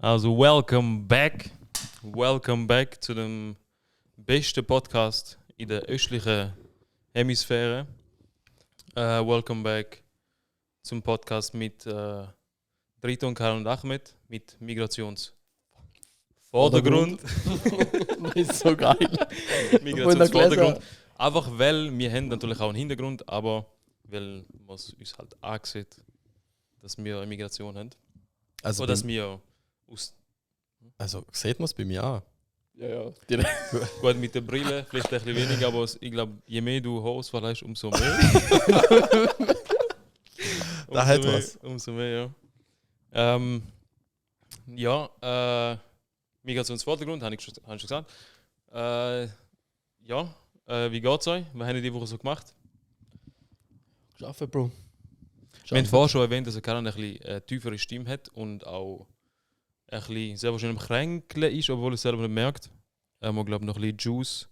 Also, welcome back zu dem besten Podcast in der östlichen Hemisphäre. Welcome back zum Podcast mit Briton, Karl und Ahmed mit Migrationsvordergrund. Das ist so geil. Migrationsvordergrund. Einfach weil wir haben natürlich auch einen Hintergrund, aber weil man es uns halt ansieht, dass wir eine Migration haben. Also, oder dass wir also sieht man es bei mir an? Ja. Gut, mit der Brille vielleicht ein bisschen weniger, aber ich glaube, je mehr du Haarausfall hast, umso mehr. Da hat was. Umso mehr, ja. Migrationsvordergrund, habe ich schon gesagt. Wie geht's euch? Was habt ihr die Woche so gemacht? Schaffen, Bro. Wir haben vorher schon erwähnt, dass Karan ein bisschen tiefere Stimme hat und auch ein bisschen sehr wahrscheinlich am Kränkeln ist, obwohl er es selber nicht merkt. Er muss, glaube ich, noch ein bisschen Juice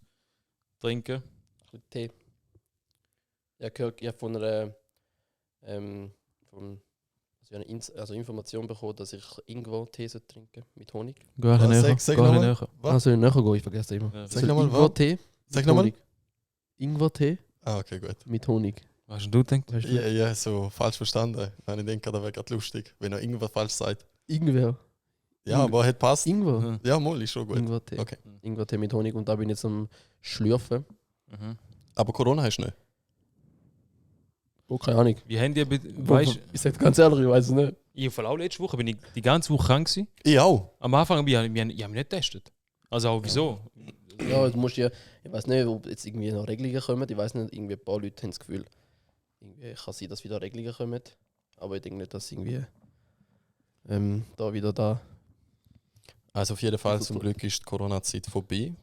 trinken. Tee. Ich habe gehört, ich habe von einer Information bekommen, dass ich Ingwer-Tee trinken mit Honig. Geh Sag nochmal. Also nachher gehen, ich vergesse immer. Ja. Sag nochmal, was? Ingwer-Tee. Sag nochmal. Ingwer-Tee Ah, okay, gut. mit Honig. Was hast du gedacht? Weißt du? Ja, so falsch verstanden. Ich denke, das wäre gerade lustig, wenn er irgendwas falsch sagt. Ingwer. Ja, aber hat passt. Ingwer. Ja, mal, ist schon gut. Ingwer-Tee. Okay. Ingwer-Tee mit Honig und da bin ich jetzt am Schlürfen. Mhm. Aber Corona hast du nicht? Oh, keine Ahnung. Wie habt ihr, weißt Ich sag ganz ehrlich, ich weiß es nicht. ich auch letzte Woche bin ich die ganze Woche krank gewesen. Ich auch. Am Anfang habe ich mich nicht getestet. Also auch wieso? Ja, du musst ja, ich weiß nicht, ob jetzt irgendwie noch Regelungen kommen. Ich weiß nicht, irgendwie ein paar Leute haben das Gefühl, irgendwie kann sein, dass wieder Regelungen kommen. Aber ich denke nicht, dass irgendwie da. Also auf jeden Fall, zum Glück ist die Corona-Zeit vorbei.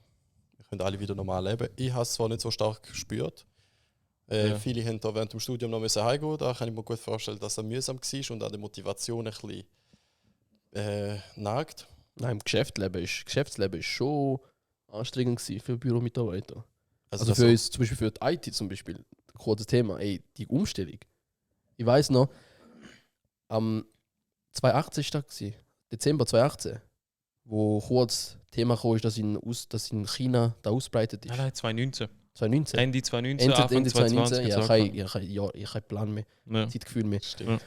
Wir können alle wieder normal leben. Ich habe es zwar nicht so stark gespürt. Viele haben da während dem Studium noch heimgehen. Da kann ich mir gut vorstellen, dass es mühsam war und an der Motivation ein bisschen nagt. Nein, im Geschäftsleben ist schon anstrengend gewesen für Büromitarbeiter. Also für uns, zum Beispiel für die IT zum Beispiel, kurzes Thema, die Umstellung. Ich weiß noch, am 2018 ist das gewesen, Dezember 2018, wo kurz Thema kam, ist, dass in China da ausbreitet ist. Nein, 2019. 2019. Ende 2019, Anfang 2020. Ja, ich habe keinen Plan mehr, Ja. Zeitgefühl mehr. Stimmt. Ja.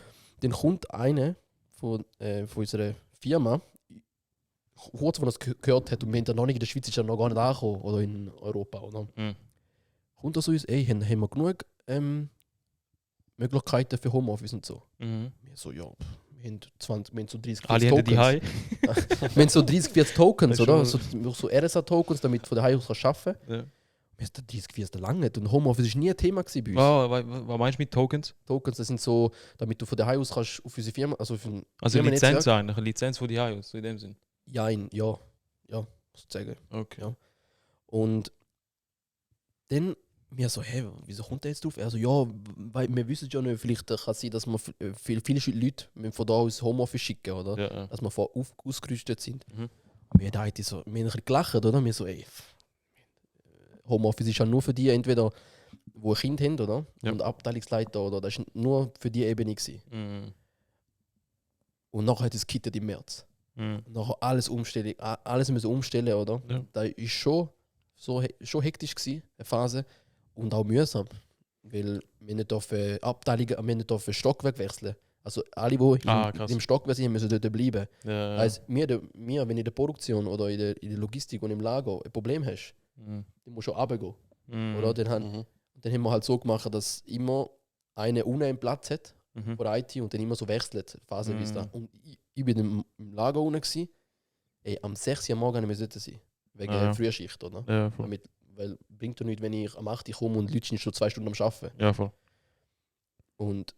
Dann kommt einer von unserer Firma, kurz als er das gehört hat, und wir haben noch nicht in der Schweiz, ist er noch gar nicht angekommen, oder in Europa. Oder? Mhm. Kommt er zu uns, haben wir genug Möglichkeiten für Homeoffice und so. Mhm. Wir so, ja, wir haben so 30, 40 Alle haben die High. Wir haben so 30, 40 Tokens, Das ist oder? schon So RSA-Tokens, damit du von daheim aus arbeiten kannst. Ja. Wir haben 30, 40 lange nicht. Und Homeoffice war nie ein Thema bei uns. Was meinst du mit Tokens? Tokens, das sind so, damit du von daheim aus kannst auf unsere Firma, also auf ein Also eine Firmennetzwerk- Lizenz eigentlich, eine Lizenz von die High aus, so in dem Sinn. Ja, sozusagen. Okay. Ja. Und dann, wir so, wieso kommt der jetzt drauf? Also ja, weil wir wissen ja nicht, vielleicht kann es sein, dass wir viele Leute von da aus Homeoffice schicken, oder? Ja. Dass wir ausgerüstet sind. Mhm. Wir haben ein bisschen gelacht, oder? Wir so, Homeoffice ist ja nur für die, entweder die ein Kind haben, oder? Ja. Und Abteilungsleiter, oder? Das war nur für die Ebene gewesen. Mhm. Und nachher hat es gekittet im März. Mhm. Nachher alles müssen umstellen, oder? Ja. Da war schon hektisch gewesen, eine Phase. Und auch mühsam. Weil wir nicht Abteilungen, wir nicht Stockwerk wechseln. Also alle, die krass. im Stockwerk sind, müssen dort bleiben. Ja. Also wir, wenn in der Produktion oder in der Logistik und im Lager ein Problem hast, Mhm. dann musst du auch runtergehen. Mhm. Oder? Dann haben wir halt so gemacht, dass immer eine unten einen Platz hat Mhm. von der IT und dann immer so wechselt, phasenweise. Mhm. Und ich bin im Lager unten gewesen. Am 6 Uhr am Morgen müssen wir dort sein. Wegen Ja. Frühschicht, oder? Ja, voll. Weil bringt ja nichts, wenn ich am 8 Uhr komme und die Leute sind schon 2 Stunden am Arbeiten. Ja, voll. Und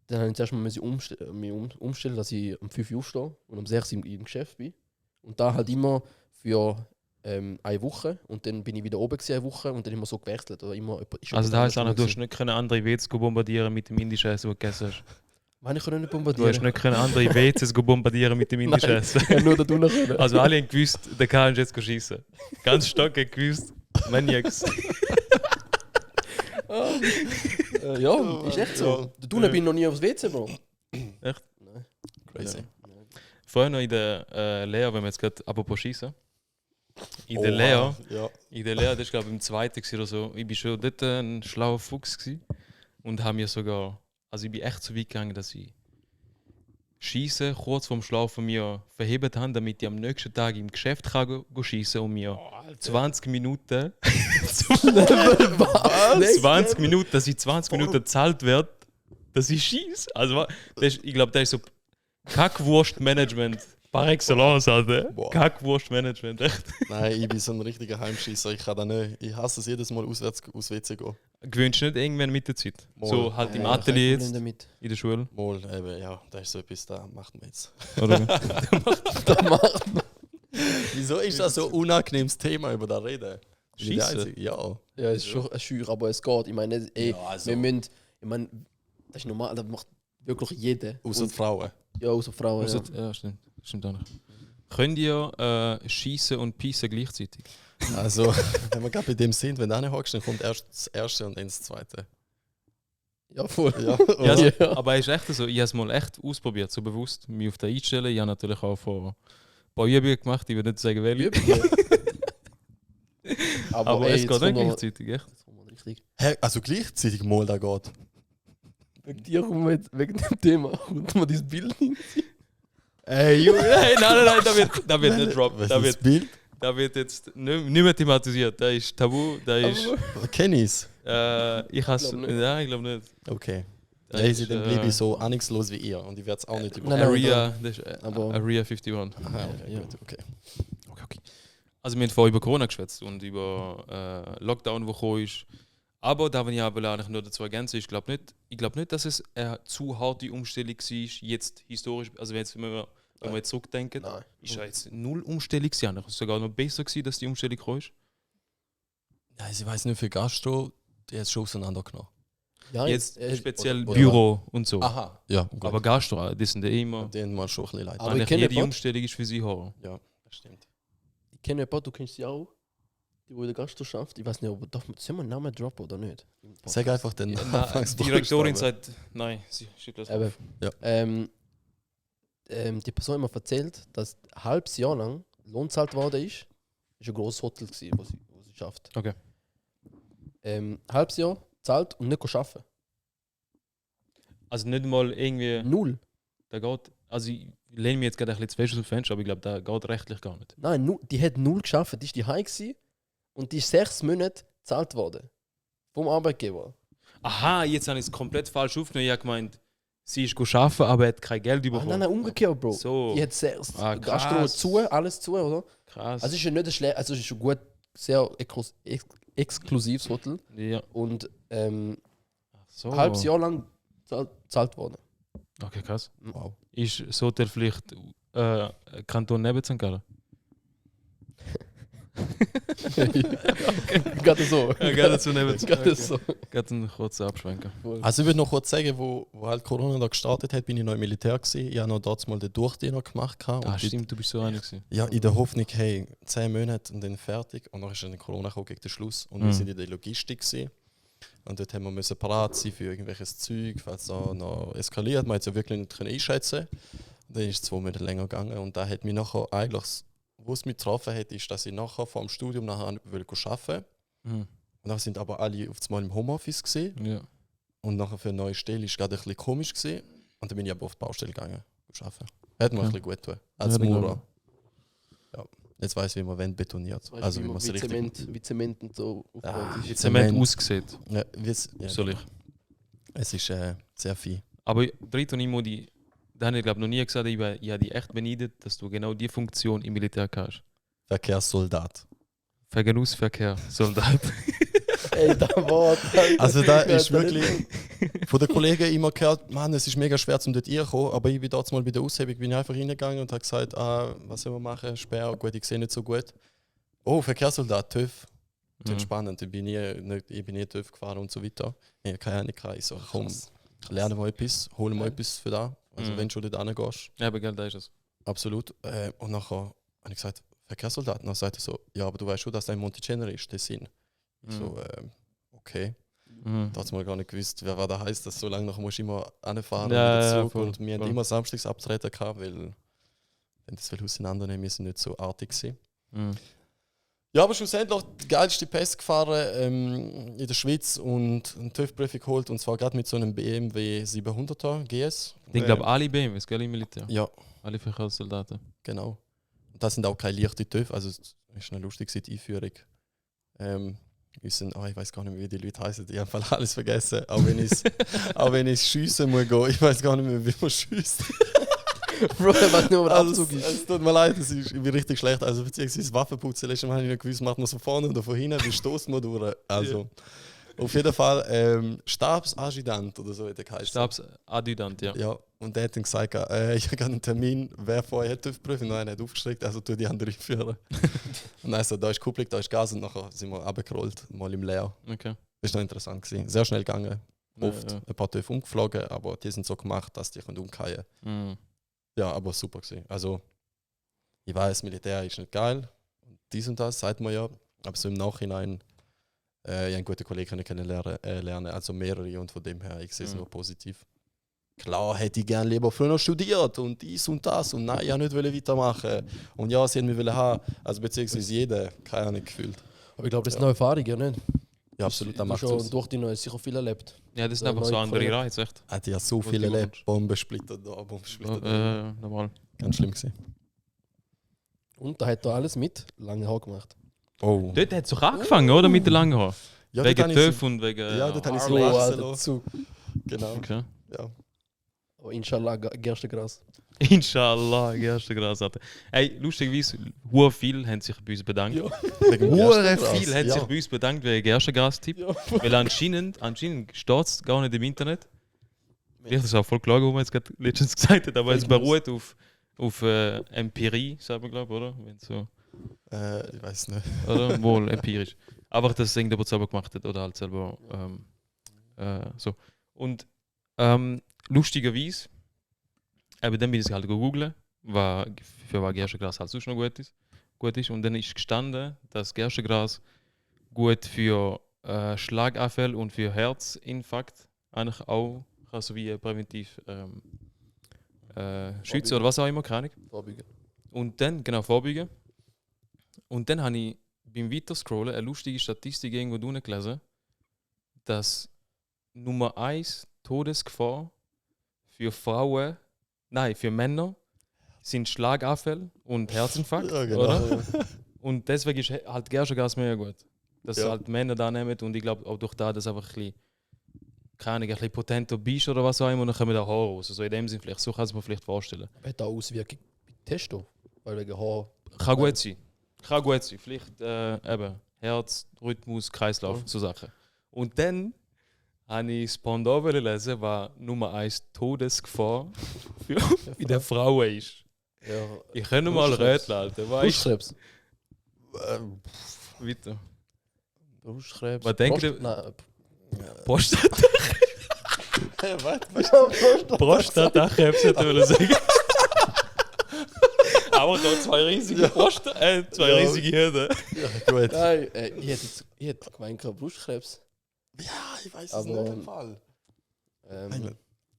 dann habe ich zuerst mal umstellen, dass ich um 5 Uhr aufstehe und um 6 Uhr im Geschäft bin. Und da halt immer für eine Woche und dann bin ich wieder oben gewesen, eine Woche und dann immer so gewechselt. Oder immer, Also das heisst auch, du hast nicht können andere WCs bombardieren mit dem indischen Essen, das du gegessen hast. Meine können nicht Du bombardieren. hast nicht können andere WCs bombardieren mit dem indischen Nein, Essen. ja, nur da unten können. Also alle haben gewusst, der kann jetzt schießen. Ganz stark hat gewusst, Maniacs. Ja, ist echt so. Da unten bin ich noch nie aufs WC, Bro. Echt? Nein. Crazy. vorher noch in der Lehre, wenn wir jetzt gerade apropos schießen. In der Oha, Lehre, ja. das ist glaube ich im zweiten gewesen oder so. Ich bin schon dort ein schlauer Fuchs gewesen und habe mir sogar, also ich bin echt so weit gegangen, dass ich Schießen kurz vorm Schlafen mir verhebt habe, damit ich am nächsten Tag im Geschäft kann go schießen und mir 20 Minuten 20 Minuten, dass ich 20 Minuten gezahlt werde, dass ich schieße. Also ich glaube, das ist so Kackwurst-Management par excellence, Alter. Boah. Kackwurst-Management, echt. Nein, ich bin so ein richtiger Heimschießer. Ich kann da nicht. Ich hasse es jedes Mal auswärts aus WC gehen. Gewöhnst du nicht irgendwann mit der Zeit? Mal. So halt im kein Atelier Problem jetzt, damit. in der Schule. Mal, eben, ja, das ist so etwas, da macht man jetzt. Oder? Da macht man. Wieso ist das so ein unangenehmes Thema, über das reden? Bin ich der Schiessen? Einzige? Ja. Ja, es ist schon ein Scheuer, aber es geht. Ich meine, ey, Ja, also. wir müssen, ich meine, das ist normal, das macht wirklich jeder. Außer die Frauen. Ja, außer Frauen. Also, Ja. ja, stimmt auch nicht. Könnt ihr schießen und piessen gleichzeitig? Also, wenn wir gerade bei dem sind, wenn du nicht hockst, dann kommt erst das erste und dann das zweite. Ja, voll. Ja, Ja, also, Ja. aber es ist echt so, ich habe es mal echt ausprobiert, so bewusst, mich auf den einstellen. Ich habe natürlich auch vor ein paar Übungen gemacht, ich würde nicht sagen, welche. Aber es jetzt geht nicht kommt noch- gleichzeitig, echt. jetzt kommt noch richtig. Hä, also gleichzeitig mal da geht. Wegen dir kommen wir jetzt, wegen dem Thema, und mal dieses Bild hin. Ey, Junge, nein, da wird nicht droppen. Was Da ist wird, das Bild? da wird jetzt nicht mehr thematisiert. Da ist tabu, da ist. Kenn ich's? Ich hasse. glaub nicht. Ja, ich glaube nicht. Okay. Da Lazy, ist, dann bleibe ich so ahnungslos wie ihr und ich werde es auch nicht Nein, über. nein. Area, das ist, Aber- Area 51. Aha, okay, Ja. gut, okay. Okay. Also wir haben vorher über Corona geschwätzt und über Lockdown, wo gekommen ist. Aber da will ich aber eigentlich nur dazu ergänzen, ich glaube nicht, dass es eine zu harte Umstellung war, jetzt historisch, also wenn wir jetzt zurückdenken, Nein. ist ja jetzt null Umstellung gewesen. Es ist sogar noch besser gewesen, dass die Umstellung gekommen ist. Ja, also ich weiß nicht, für Gastro, die hat es schon auseinandergenommen. Ja, Jetzt äh, speziell oder- Büro und so. Aha, ja, gut. Aber Gastro, das sind ja immer. Den mal schon ein bisschen leid. Aber ich Eigentlich kenne jede jemanden- Umstellung ist für sie Horror. Ja, das stimmt. Ich kenne jemanden, du kennst sie auch, die in der Gastro schafft. Ich weiß nicht, ob sollen wir einen Namen droppen oder nicht? Sag einfach den Die Anfangsbuchstaben. Direktorin sagt, nein, sie schiebt das Eben. auf. Die Person hat mir erzählt, dass ein halbes Jahr lang Lohn gezahlt worden ist. Das war ein grosses Hotel, wo sie schafft. Okay. Ein halbes Jahr zahlt und nicht arbeiten. Also nicht mal irgendwie, Null. da geht, also ich lehne mich jetzt gerade ein bisschen zu fest aus dem Fenster, aber ich glaube, da geht rechtlich gar nicht. Nein, die hat null geschafft. Die ist die gsi und die ist 6 Monate gezahlt worden. Vom Arbeitgeber. Aha, jetzt habe ich es komplett falsch aufgenommen. Ich habe gemeint, sie ist arbeiten, aber hat kein Geld Ah, bekommen. nein, umgekehrt, Bro. So. Die hat 6. Ah, Gastro krass. zu, alles zu, oder? Krass. Also es ist ja nicht ein schlecht, also es ist ein gut, sehr exklusives Hotel. ja. Und So. ein halbes Jahr lang gezahlt worden. Okay, krass. Wow. Ist das Hotel vielleicht Kanton neben St. Gallen? Gerade so. Gerade so neben St. Gerade so. Gerade einen kurzen Abschwenker. Also ich würde noch kurz sagen, wo halt Corona da gestartet hat, bin ich noch im Militär gewesen. Ich habe noch dort mal den Durchdiener gemacht. Und Ah, stimmt, du bist so einig gewesen. Ja, in der Hoffnung, hey, 10 Monate und dann fertig. Und dann ist dann Corona gekommen gegen den Schluss. Und wir sind in der Logistik gewesen. Und dort haben wir müssen parat sein für irgendwelches Zeug, falls da noch eskaliert. Man hat es ja wirklich nicht einschätzen können. Und dann ist es 2 Monate länger gegangen. Und da hat mich nachher eigentlich, wo es mich getroffen hat, ist, dass ich nachher vor dem Studium nachher arbeiten wollte. Mhm. Und dann sind aber alle auf einmal im Homeoffice gewesen. Ja. Und nachher für eine neue Stelle war es gerade ein bisschen komisch gewesen. Und dann bin ich aber auf die Baustelle gegangen, arbeiten. Hat mir ein bisschen gut getan. Als Ja, das Maurer. glaube Ja. Jetzt weiss ich, wie man Wände betoniert. Also wie man es richtig... Wie Zement und so aufgebaut Wie ist. Zement ausgesehen, Ja, ja, soll ich. es ist sehr viel. Aber dritt und ich muss die, da habe ich glaube noch nie gesagt, ich habe dich echt beneidet, dass du genau die Funktion im Militär hast. Verkehrssoldat. Vergenussverkehr, Soldat. Ey, da war. Also da ist wirklich von den Kollegen immer gehört, Mann, es ist mega schwer zum dort reinkommen, aber ich bin dort mal bei der Aushebung, bin ich einfach reingegangen und habe gesagt, was sollen wir machen, Sperr, gut, ich sehe nicht so gut. Oh, Verkehrssoldat, TÜV. Das ist entspannend, ich bin nie TÜV gefahren und so weiter. Ich habe keine Ahnung, ich so, komm, lernen wir etwas, holen wir etwas für da, also wenn du schon dort hingehst. Ja, aber gell, da ist es. Absolut. Und nachher habe ich gesagt, Verkehrssoldat. Und dann sagt er so, ja, aber du weißt schon, dass dein Monticello ist, der Sinn. Ich so, okay. Mhm. Da hat mal gar nicht gewusst, was da heißt, dass so lange nachher musst du immer anfahren Ja, und wieder ja, zurück. voll, Und wir haben voll. immer samstags abtreten gehabt, weil Wenn das viel auseinandernehmen, wir sind nicht so artig gewesen. Mhm. Ja, aber schlussendlich die geilste Pace gefahren in der Schweiz und einen TÜV-Prüfung geholt. Und zwar gerade mit so einem BMW 700er GS. Ich glaube, alle BMWs, gell, im Militär. Ja, Alle Verkehrssoldaten. genau. Und das sind auch keine leichten TÜV. Also, es war eine lustige die Einführung. Ich weiß gar nicht mehr, wie die Leute heißen. Ich habe alles vergessen. Auch wenn ich schiessen muss gehen. Ich weiß gar nicht mehr, wie man schießt. Bro, ich weiß nicht, ob der Also, Abzug ist. es tut mir leid, ich bin richtig schlecht. Also, beziehungsweise Waffenputzen, letztes Mal habe ich nicht gewusst, macht man so vorne oder von hinten, wie stoßt man durch. Also, auf jeden Fall Stabsadjutant oder so hat er geheißen. Stabsadjutant, ja. Ja, und der hat dann gesagt, ich habe gerade einen Termin, wer vorher hat TÜV-Prüfung, und einer hat aufgestreckt, also tu die andere führen. Und dann so, da ist Kupplung, da ist Gas und nachher sind wir runtergerollt, mal im Leer. Okay. Das war noch interessant gewesen. Sehr schnell gegangen. Oft Ja. ein paar TÜV umgeflogen, aber die sind so gemacht, dass die umkehren können. Mhm. Ja, aber super gewesen. Also, ich weiß, Militär ist nicht geil. Dies und das, sagt man ja. Aber so im Nachhinein, ich habe einen guten Kollegen kennenlernen, also mehrere, und von dem her, ich sehe es nur positiv. Klar hätte ich gerne lieber früher studiert und dies und das und nein, ich wollte nicht weitermachen. Und ja, sie wollten mich haben, also beziehungsweise jeder, keine Ahnung, gefühlt. Aber ich glaube, das ist eine Erfahrung, nicht? Ja, absolut, Du das macht schon es. durch die Neue sicher viel erlebt. Ja, das sind Ja, einfach so neu andere gefallen. Reize, echt. Hat ja so Wo viele die erlebt. Bombensplitter da, Bombensplitter da. Normal. Ganz schlimm gewesen. Und da hat er alles mit lange Haar gemacht. Oh. Dort hat es doch angefangen, oder? Mit den langen Haaren. Ja, Wegen dort habe ich TÜV und wegen. Ja, dort habe ich So, so wachsen Alter, lassen. zu. Genau. Okay. Ja. Aber inshallah, Gerstengras. Inshallah, erste Gras hatte. Ey, lustigerweise, hure viel haben sich bei uns bedankt. Ja. Wegen dem Hure Gerstengras. viel haben Ja. sich bei uns bedankt wegen Gerstengras-Tipp. Ja. Weil anscheinend steht es gar nicht im Internet. Vielleicht ist es auch voll klar, wo man jetzt gerade letztens gesagt hat, aber es Fake News. beruht auf Empirie, sagt man, glaube ich, oder? Wenn so, Ich weiß nicht. oder? Wohl empirisch. Aber das irgendjemand selber gemacht hat oder halt selber so. Und lustigerweise, eben dann bin ich halt googeln, für was Gerstengras halt sonst noch gut ist. Und dann ist gestanden, dass Gerstengras gut für Schlaganfälle und für Herzinfarkt eigentlich auch kann so wie präventiv schützen oder was auch immer, keine Ahnung. Vorbeugen. Und dann, genau, vorbeugen. Und dann habe ich beim Weiterscrollen eine lustige Statistik irgendwo drunter gelesen, dass Nummer 1 Todesgefahr für Frauen, nein, für Männer sind Schlaganfälle und Herzinfarkt, Ja, genau. oder? Und deswegen ist halt Gerstengras mega gut. Dass Ja. halt Männer da nehmen und ich glaube auch durch das einfach ein bisschen, keine Ahnung, ein bisschen potenter bist oder was auch immer, und dann kommen da Haare raus. Also in dem Sinn vielleicht, so kann es mir vielleicht vorstellen. Hat auch Auswirkungen bei Testo? Weil wegen Haar. Kann gut sein. Kann gut sein. Vielleicht eben Herz, Rhythmus, Kreislauf, Ja. so Sachen. Und dann habe ich das Pendant lesen, was Nummer 1 Todesgefahr für bei den Frauen ist. Ja. Ich kann mal Brustkrebs. reden, Alter. Weißt Brustkrebs. du? Weiter. Brustkrebs. Was denkt ihr? Nein. Prostata. Prostatakrebs hätte ich sagen. Aber da zwei riesige zwei riesige Hirne. Ja, gut. Nein, ich hätte gemeint, Brustkrebs. Ja, ich weiß es Aber- nicht im Fall.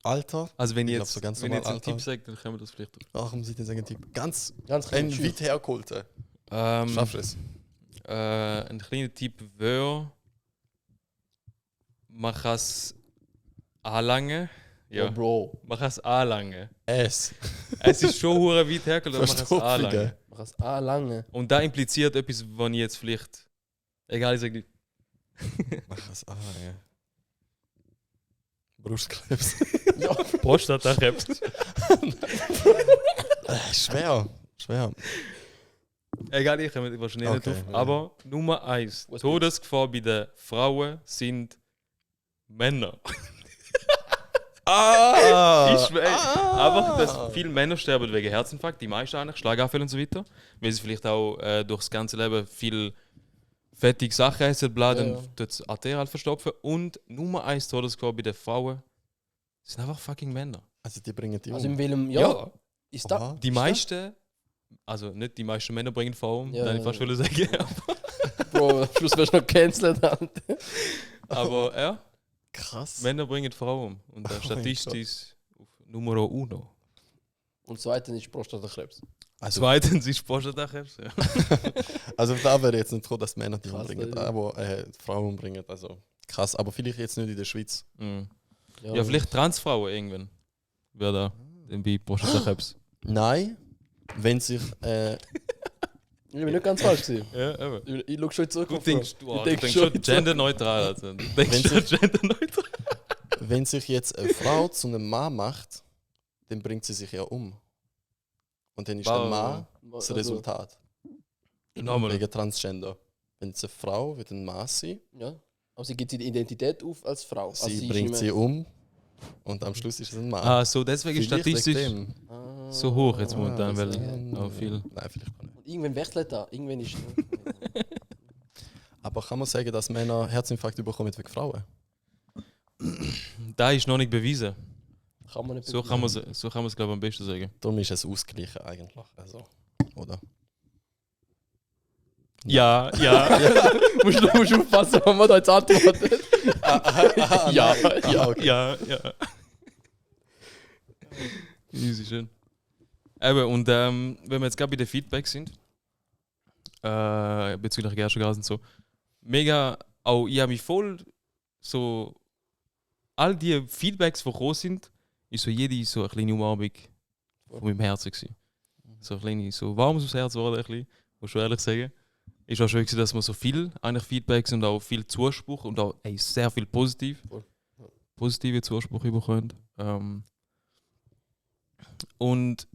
Alter. Also wenn Ich ich glaub, jetzt, so ganz wenn ich jetzt normal, einen Tipp Alter. sage, dann können wir das vielleicht. Warum sieht denn sagen Tipp? Ganz Ganz klein. ein weit hergeholter. Ähm, Schaffst du es? ein kleiner Tipp wäre, man kann es anlangen. Ja, Ja, Bro. man kann es anlangen. Es. Es ist schon hure weit hergeholt, aber man kann es anlangen. Verstopfungen. Man kann es lange. Und da impliziert etwas, was ich jetzt vielleicht. Egal, ich sage nicht. Mach es an, ja. Brustkrebs. Prostatakrebs. Schwer. Schwer. Egal, ich komme wahrscheinlich nicht Okay, drauf. ja. Aber Nummer 1. Was Todesgefahr bei den Frauen sind Männer. Ich schwöre. Aber dass viele Männer sterben wegen Herzinfarkt, die meisten eigentlich, Schlaganfälle und so weiter. Weil sie vielleicht auch durchs ganze Leben viel fettige Sachen essen, bla, dann Ja. tut das Arterial verstopfen. Und Nummer 1 Todesgefahr bei den Frauen sind einfach fucking Männer. Also die bringen die Also um. in welchem Ja, Jahr ist das? Oha. die meisten, also nicht die meisten Männer bringen Frauen, Ja. dann ich fast würde sagen. Bro, am Schluss wirst du noch cancelled. Alter. Aber ja, Krass. Männer bringen Frauen. Und Oh mein statistisch auf Numero 1. Und zweitens ist Prostatakrebs. Also, Zweitens ist Prostata-Krebs. Ja. also da wäre ich jetzt nicht froh, dass Männer die Krass, umbringen, ja. aber Frauen umbringen. Also krass, aber vielleicht jetzt nicht in der Schweiz. Mhm. Ja, vielleicht Transfrauen irgendwann. Wer da bei Prostatakrebs. Nein, wenn sich. Ich bin nicht ganz falsch gewesen. Ja, eben. Ich schaue schon zurück. Du auf denkst, Frauen. du Ich denk denkst schon genderneutral. Also. Du denkst schon genderneutral. Wenn sich jetzt eine Frau zu einem Mann macht, dann bringt sie sich ja um. Und dann ist der Mann das Resultat. Nochmal. Wegen Transgender. Wenn es eine Frau wird ein Mann sein, Ja. Aber sie gibt die Identität auf als Frau. Also sie ist bringt nicht sie um und am Schluss ist es ein Mann. Ah, so deswegen ist Vielleicht statistisch wegen dem. mehr- so hoch jetzt momentan, weil ja. auch viel. Nein, vielleicht gar nicht. Und irgendwann wechselt da. Irgendwann ist. Aber kann man sagen, dass Männer Herzinfarkt bekommen wegen Frauen? Da ist noch nicht bewiesen. Kann man nicht. So kann man es, glaube ich, am besten sagen. Darum ist es ausgeglichen eigentlich. Also, oder? Ja. musst du aufpassen, wenn man da jetzt antwortet. Ja, ja, okay. Ja. Easy, schön. Eben, und wenn wir jetzt gerade bei den Feedbacks sind, bezüglich Gerstengas und so, mega, auch ich habe mich voll so, all die Feedbacks, die gekommen sind, ist so jede so eine kleine Umarmung von meinem Herzen gewesen. So ein kleines, so warm aufs Herz geworden, ein bisschen, muss ich ehrlich sagen. Ist auch schön gewesen, dass man so viel eigentlich Feedbacks und auch viel Zuspruch und auch sehr viel positive Zuspruch bekommt. Und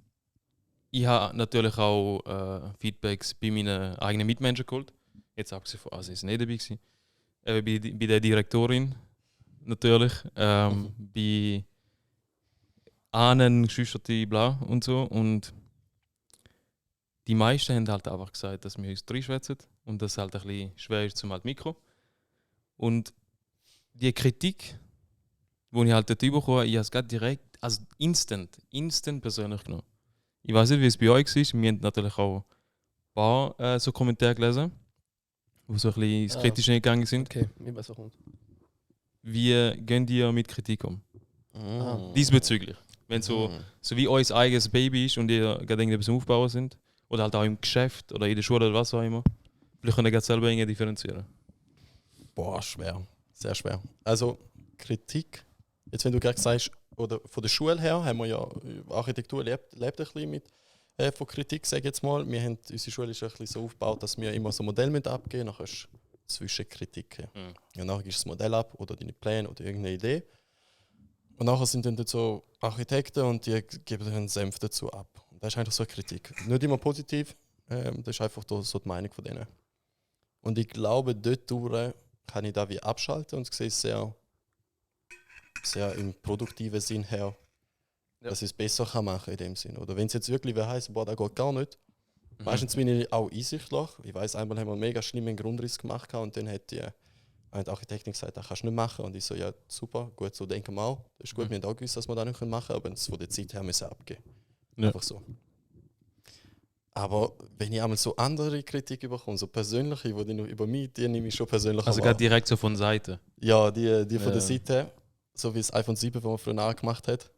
ich habe natürlich auch Feedbacks bei meinen eigenen Mitmenschen geholt. Jetzt abgesehen von Asis nicht dabei gewesen. Bei der Direktorin natürlich. Bei Ahnen, Geschwisterte, bla und so. Und die meisten haben halt einfach gesagt, dass wir uns reinschwätzen und dass es halt ein bisschen schwer ist zum halt Mikro. Und die Kritik, die ich halt dort bekommen habe, ich habe es gerade direkt, also instant persönlich genommen. Ich weiß nicht, wie es bei euch war. Wir haben natürlich auch ein paar so Kommentare gelesen, die so ein bisschen ins Kritische gegangen sind. Okay, ich weiß, was kommt. Wie gehen ihr mit Kritik um? Mm. Diesbezüglich. Wenn so wie euer eigenes Baby ist und ihr gerade irgendetwas aufbauen sind, oder halt auch im Geschäft oder in der Schule oder was auch immer, vielleicht könnt ihr gerade selber irgendwie differenzieren. Boah, schwer. Sehr schwer. Also, Kritik, jetzt wenn du gerade sagst, oder von der Schule her haben wir ja, Architektur lebt ein bisschen mit von Kritik, sage ich jetzt mal. Unsere Schule ist ein bisschen so aufgebaut, dass wir immer so ein Modell mit abgeben, nachher ist Zwischenkritiken. Und nachher gibst du das Modell ab oder deine Pläne oder irgendeine Idee. Und nachher sind dann dort so Architekten und die geben dann einen Senf dazu ab. Und das ist einfach so eine Kritik. Nicht immer positiv, das ist einfach so die Meinung von denen. Und ich glaube, dort kann ich da wie abschalten und sehe es sehr im produktiven Sinn her, dass ich es besser kann machen in dem Sinn. Oder wenn es jetzt wirklich heisst, boah, das geht gar nicht. Meistens bin ich auch einsichtlich. Ich weiss, einmal haben wir einen mega schlimmen Grundriss gemacht und dann hat die Architektin gesagt, das kannst du nicht machen. Und ich so, ja super, gut, so denken wir auch. Das ist gut, wir haben auch gewusst, dass wir das nicht machen können, aber es von der Zeit her müssen abgeben. Ja. Einfach so. Aber wenn ich einmal so andere Kritik bekomme, so persönliche, die noch über mich, die nehme ich schon persönlich Also gerade direkt so von Seite. Ja, die von der Seite, so wie das iPhone 7, das man früher nachgemacht hat.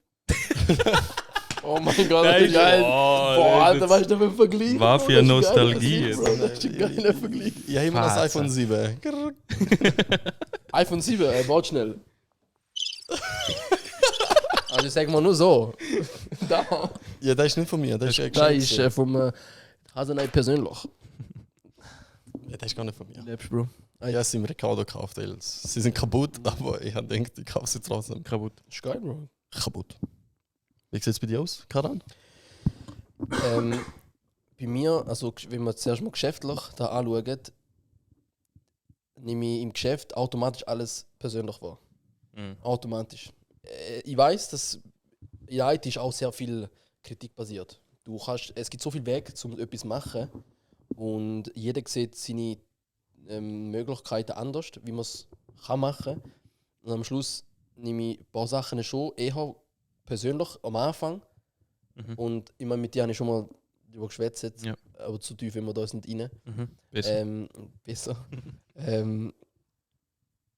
Oh mein Gott, das ist geil. Boah, Alter, weißt du, für Vergleich? War für Nostalgie jetzt. Das ist ein geiler Vergleich. Ich habe immer das iPhone 7. iPhone 7, warte schnell. Also ich sag mal nur so. Da. Ja, das ist nicht von mir. Das ist, Da ist vom Hasenei persönlich. ja, das ist gar nicht von mir. Lebst, Bro. Ich habe sie im Ricardo gekauft, weil sie sind kaputt, aber ich habe gedacht, ich kaufe sie trotzdem. Kaputt. Das ist geil, Bro. Kaputt. Wie sieht es bei dir aus, Karan? Bei mir, also wenn man zuerst mal geschäftlich da anschaut, nehme ich im Geschäft automatisch alles persönlich wahr. Automatisch. Ich weiß, dass in der IT ist auch sehr viel Kritik basiert. Es gibt so viel Wege, um etwas zu machen und jeder sieht seine Möglichkeiten anders, wie man es machen kann. Und am Schluss nehme ich ein paar Sachen schon eher persönlich am Anfang. Und ich meine, mit dir habe ich schon mal darüber geschwätzt, Ja. aber zu tief immer da sind rein. Besser. Besser.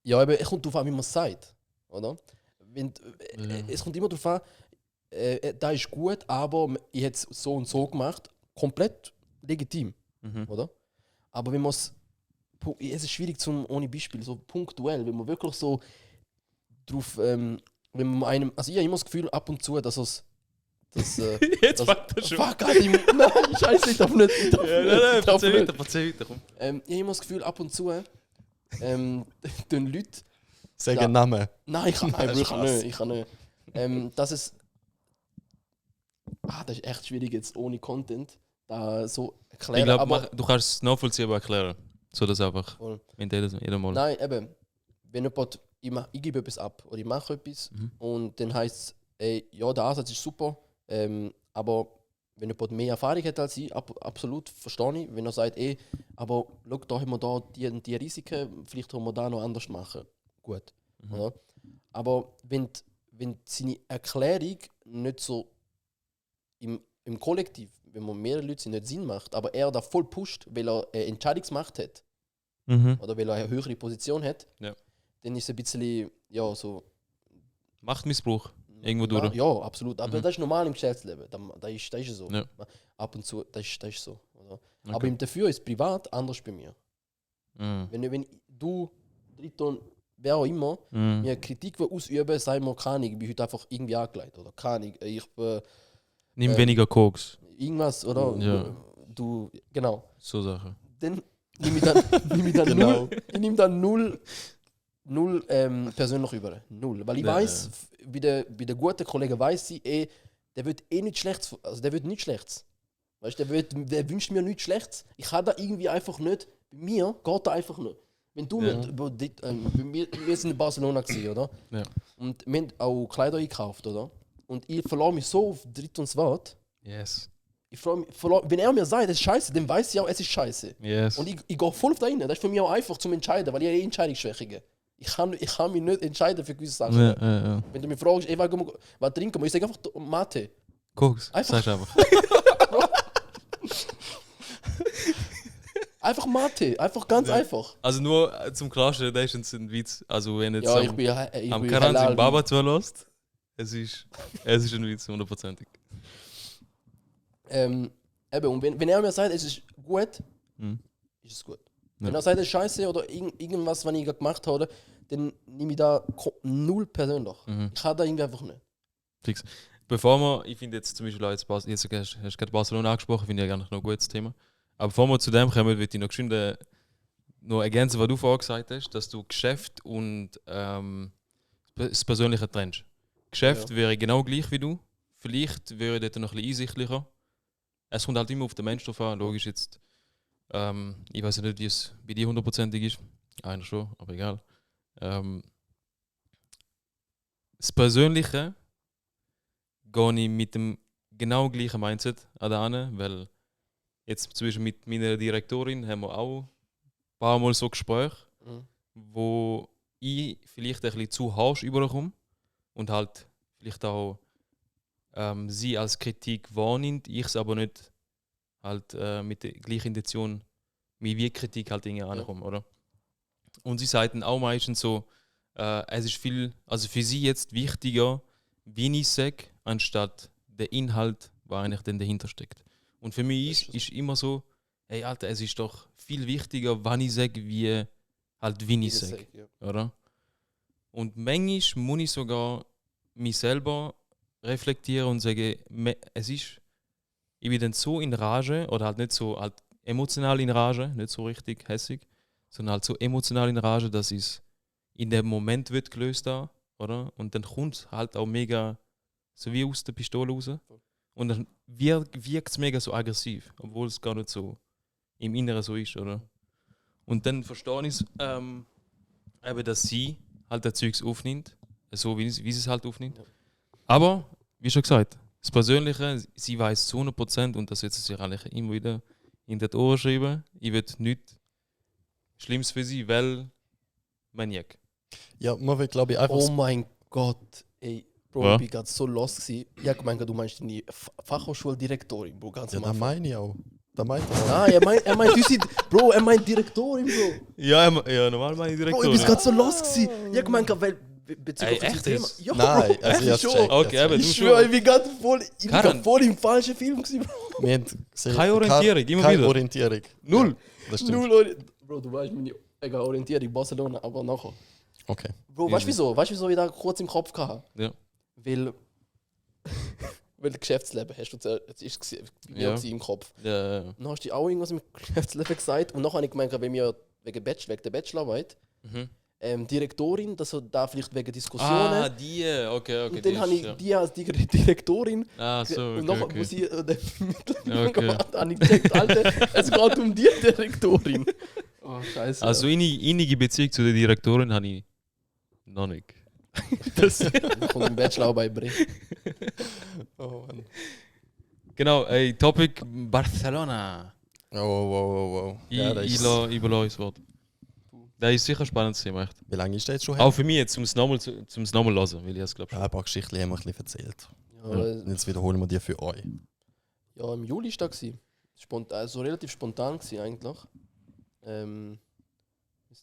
Ja, aber es kommt darauf an, wie man es sagt. Oder? Es kommt immer darauf an, da ist gut, aber ich hätte es so und so gemacht. komplett legitim, Mhm. oder? Aber wenn man es ist schwierig zum ohne Beispiel, so punktuell, wenn man wirklich so drauf, wenn man einem, also ich habe immer das Gefühl ab und zu, dass es Jetzt das, fängt er schon. fuck, nein, scheiße, ich darf nicht. Ich darf Ja, nicht, nein, ich darf nein, nicht. erzähl weiter, komm. Ich habe immer das Gefühl, ab und zu den Leute. Sagen Ja. Namen. Nein, ich kann Spaß. nicht. Ich kann nicht. Dass es. Das ist echt schwierig jetzt ohne Content da so erklären. Ich glaube, aber du kannst es nachvollziehbar erklären. So dass einfach, Voll. wenn jeder mal. nein, eben, wenn jemand, ich gebe etwas ab oder ich mache etwas und dann heisst es, ey, ja, der Ansatz ist super, aber wenn jemand mehr Erfahrung hat als ich, absolut, verstehe ich. Wenn er sagt, ey, aber schau, da haben wir da die Risiken, vielleicht können wir da noch anders machen. Gut. Oder? Aber wenn seine Erklärung nicht so im Kollektiv, wenn man mehrere Leute sind, nicht Sinn macht, aber er da voll pusht, weil er eine Entscheidungsmacht hat Mhm. oder weil er eine höhere Position hat, Ja. dann ist es ein bisschen, ja, so. Machtmissbrauch. Irgendwo durch. Ja, absolut. Aber das ist normal im Geschäftsleben. Da ist es so. Ja. Ab und zu, das ist so. Oder? Okay. Aber dafür ist es privat anders bei mir. Mhm. Wenn du, Triton, wer auch immer, Mhm. mir Kritik ausüben, sei mir keine Ahnung, ich bin heute einfach irgendwie angelegt. Oder keine Ahnung, ich Nimm weniger Koks. irgendwas, oder? Ja. Du, genau. So Sachen. Dann nehme ich dann Genau. ich nehme dann null persönlich über. Null. Weil ich Ja, weiß, bei der guten Kollegen weiß ich, der wird nichts Schlechtes, also der wird nichts Schlechtes. Weißt du, der wünscht mir nichts Schlechtes. Ich kann da irgendwie einfach nicht, bei mir geht da einfach nicht. Wenn du Ja. wir sind in Barcelona gewesen, oder? Ja. Und wir haben auch Kleider gekauft, oder? Und ich verlasse mich so auf Dritt und Wort. Yes. Wenn er mir sagt, es ist scheiße, dann weiß ich auch, es ist scheiße. Yes. Und ich gehe voll auf da rein. Das ist für mich auch einfach zum Entscheiden, weil ich habe Entscheidungsschwächungen. Ich kann mich nicht entscheiden für gewisse Sachen. Ja. Wenn du mich fragst, ey, was trinken wir? Ich sage einfach Mate. Koks. Einfach. Sagst einfach. Einfach Mate. Einfach ganz Ja. einfach. Also nur zum Klarstellen, das ist ein Witz. Also wenn jetzt Ja, ich am bin Karan halal. sein Baba zulässt, es ist ein Witz, 100%. Eben, und wenn er mir sagt, es ist gut, Mhm. ist es gut. Ja. Wenn er sagt, es ist scheiße oder irgendwas, was ich gerade gemacht habe, dann nehme ich da null persönlich. Mhm. Ich habe da irgendwie einfach nicht. Fix. Bevor wir, ich finde jetzt zum Beispiel auch jetzt hast du gerade Barcelona angesprochen, finde ich ja gar nicht noch ein gutes Thema. Aber bevor wir zu dem kommen, würde ich noch geschwind noch ergänzen, was du vorher gesagt hast, dass du Geschäft und das Persönliche trennst. Geschäft wäre genau gleich wie du. Vielleicht wäre dort noch ein bisschen einsichtlicher. Es kommt halt immer auf den Menschen drauf an. Logisch jetzt. Ich weiß ja nicht, wie es bei dir 100%ig ist. Einer schon, aber egal. Das Persönliche gehe ich mit dem genau gleichen Mindset an, weil jetzt zwischen mit meiner Direktorin haben wir auch ein paar Mal so Gespräche, wo ich vielleicht ein bisschen zu harsch überkomme und halt vielleicht auch sie als Kritik wahrnimmt, ich es aber nicht halt mit der gleichen Intention wie Kritik halt irgendwie ankomme, oder? Und sie sagten auch meistens so, es ist viel, also für sie jetzt wichtiger, wie ich sage, anstatt der Inhalt, was eigentlich denn dahinter steckt. Und für mich ist immer so, hey Alter, es ist doch viel wichtiger, wann ich sage, wie ich sage, oder? Und manchmal muss ich sogar mich selber reflektieren und sagen, ich bin dann so in Rage, oder halt nicht so halt emotional in Rage, nicht so richtig hässig, sondern halt so emotional in Rage, dass es in dem Moment wird gelöst da, oder? Und dann kommt es halt auch mega so wie aus der Pistole raus. Und dann wirkt es mega so aggressiv, obwohl es gar nicht so im Inneren so ist, oder? Und dann verstehe ich es, eben, dass sie halt das Zeugs aufnimmt, so wie sie es halt aufnimmt. Ja. Aber, wie schon gesagt, das Persönliche, sie weiß zu 100% und das wird sie sich eigentlich immer wieder in die Ohren schreiben. Ich will nichts Schlimmes für sie, weil Maniak. Ja, man will, glaube ich, einfach. Oh mein Gott, ey, Bro, Ja. ich bin gerade so lost gewesen. Ich hab gemeint, du meinst deine Fachhochschuldirektorin, Bro, ganz Ja, am das Anfang. meine ich auch. Das meint er auch. Nein, er meint, Bro, er meint Direktorin, Bro. Ja, normal meine Bro, Direktorin. ich bin gerade so lost gewesen. Ich hab gemeint, weil bezüglich Ey, auf echt das jetzt? Thema. Ja, Nein, Bro, also ich hab's schon. gecheckt. Okay, aber du Ich schwöre, schon. ich bin gerade voll im falschen Film gewesen, Bro. Wir haben Keine Orientierung, immer keine wieder. Orientierung. Null. Ja, das stimmt. Null Orientierung. Bro, du weißt meine Orientierung Barcelona, aber nachher. Okay. Bro, weißt du wieso? Weißt du, wieso ich da kurz im Kopf hatte? Ja. Weil Geschäftsleben hast du zuerst, jetzt ist es Ja. im Kopf. Ja. Dann hast du auch irgendwas im Geschäftsleben gesagt und nachher habe ich gemeint, wenn wir wegen der Bachelorarbeit Mhm. Direktorin, dass er da vielleicht wegen Diskussionen. Die. Okay. Und dann habe ich die als die Direktorin. Ah, so, Und okay, nachher, wo sie Okay. gemacht habe ich gesagt, Alter, es geht um die Direktorin. Oh, scheiße. Also innige Beziehung zu der Direktorin habe ich noch nicht. das kommt im Bachelorarbeit bringen. Oh, Mann. Genau, Topic Barcelona. Wow. Ich das ist- überlasse das Wort. Das ist sicher ein spannendes Thema, echt. Wie lange ist das jetzt schon her? Auch für mich jetzt, um es nochmal hören, weil ich es glaube Ja, schon. ein paar Geschichten haben wir ein bisschen erzählt. Ja, Und jetzt wiederholen wir die für euch. ja, im Juli war das. Also relativ spontan gewesen, eigentlich. Wir waren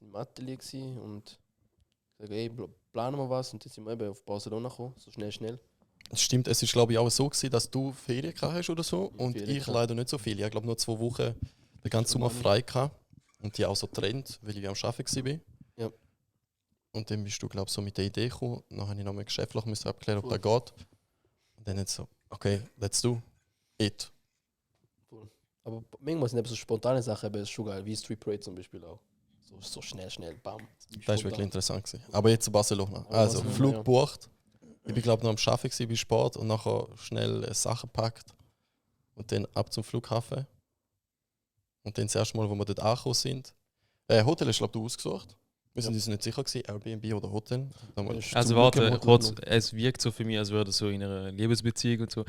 im Atelier gewesen und gesagt, ey, planen wir was. Und jetzt sind wir eben auf Barcelona gekommen, so schnell. Es stimmt, es ist glaube ich auch so gewesen, dass du Ferien gehabt hast oder so und Ferien ich gehabt. leider nicht so viel. Ich habe glaube nur 2 Wochen den ganzen Sommer frei gehabt und die auch so getrennt, weil ich am Arbeiten war. Ja. Und dann bist du glaube ich so mit der Idee gekommen. Dann habe ich noch mal geschäftlich müssen abklären, ob Cool. das geht. Und dann jetzt so, okay, let's do it. Aber manchmal sind eben so spontane Sachen eben schon geil, wie Street Parade zum Beispiel auch. So schnell, bam. Das war wirklich interessant gewesen. Aber jetzt zu Barcelona. Aber Also Barcelona, Flug ja. gebucht. Ich bin glaube noch am Arbeiten gewesen bei Sport und nachher schnell Sachen gepackt und dann ab zum Flughafen. Und dann das erste Mal, wo wir dort angekommen sind. Hotel ist glaube du ausgesucht. Wir sind uns nicht sicher gewesen, Airbnb oder Hotel. Dann mal- Ist Also zum Glück im warte, Hotel kurz, genommen. es wirkt so für mich, als würde so in einer Liebesbeziehung und so.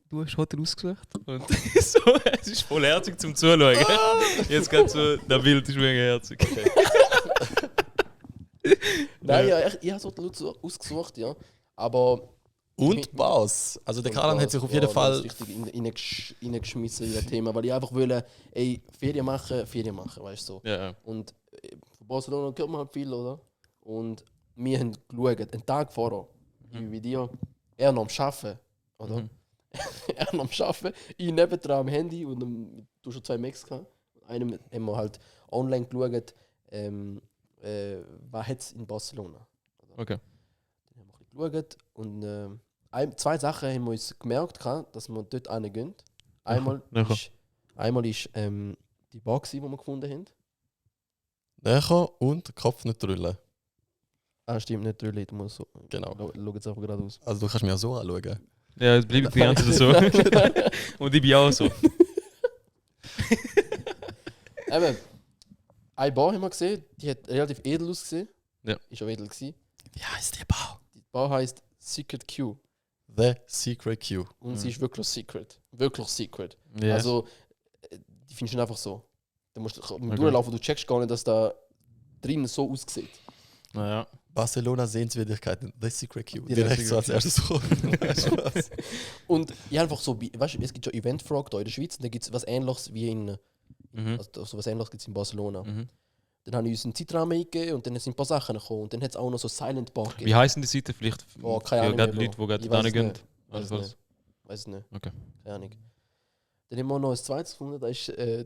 Du hast Hotel ausgesucht. Und so, es ist voll herzig zum Zuschauen. Jetzt gerade so, der Bild ist mega herzig. Nein, ja, ich habe so ausgesucht, ja. Aber. Und Bars. Also der Karan hat sich auf jeden Fall. richtig reingeschmissen in das Thema, weil ich einfach wollte, ey, Ferien machen, weißt du so. Ja. Und von Barcelona hört man halt viel, oder? Und wir haben geschaut, einen Tag vorher, wie dir, er noch am Arbeiten, oder? Mhm. Er noch am Arbeiten, ich nebendran am Handy und du schon 2 Macs gehabt. Einem haben wir halt online geschaut, was hat es in Barcelona. Okay. Dann haben wir ein bisschen geschaut und 2 Sachen haben wir uns gemerkt, dass wir dort hingehen. Einmal Nachher. ist die Bar, die wir gefunden haben. Näher und Kopf nicht drüllen. Ah, stimmt, nicht drüllen, du musst so. Genau. Schau jetzt einfach gerade aus. Also du kannst mir auch so anschauen. Ja, es bleibt die ganze Zeit so. Und ich bin auch so. Eben, eine Bar haben wir gesehen, die hat relativ edel ausgesehen. Ja. Ist auch edel gewesen. Wie heißt die Bar? Die Bar heisst Secret Q. The Secret Q. Und sie ist wirklich secret. Wirklich secret. Ja. Also, die findest du einfach so. Du musst durchlaufen, du checkst gar nicht, dass da drin so aussieht. Naja. Barcelona Sehenswürdigkeiten. The Secret Q. Die Direkt The so als Secret erstes kommen. Spaß. Und ich einfach so, weißt du, es gibt schon Eventfrog da in der Schweiz und dann gibt es was Ähnliches wie in. Mhm. Also was Ähnliches gibt es in Barcelona. Mhm. Dann haben wir uns einen Zeitrahmen eingegeben und dann sind ein paar Sachen gekommen. Und dann hat es auch noch so Silent Bar gegeben. Wie heißen die Seite vielleicht Oh, für keine Ahnung gerade mehr, Leute, Bro. die gerade Ich da weiß es gehen? nicht. Weiß es Allenfalls. Weiß es nicht. Okay. Keine Ahnung. Dann haben wir noch ein zweites gefunden, das war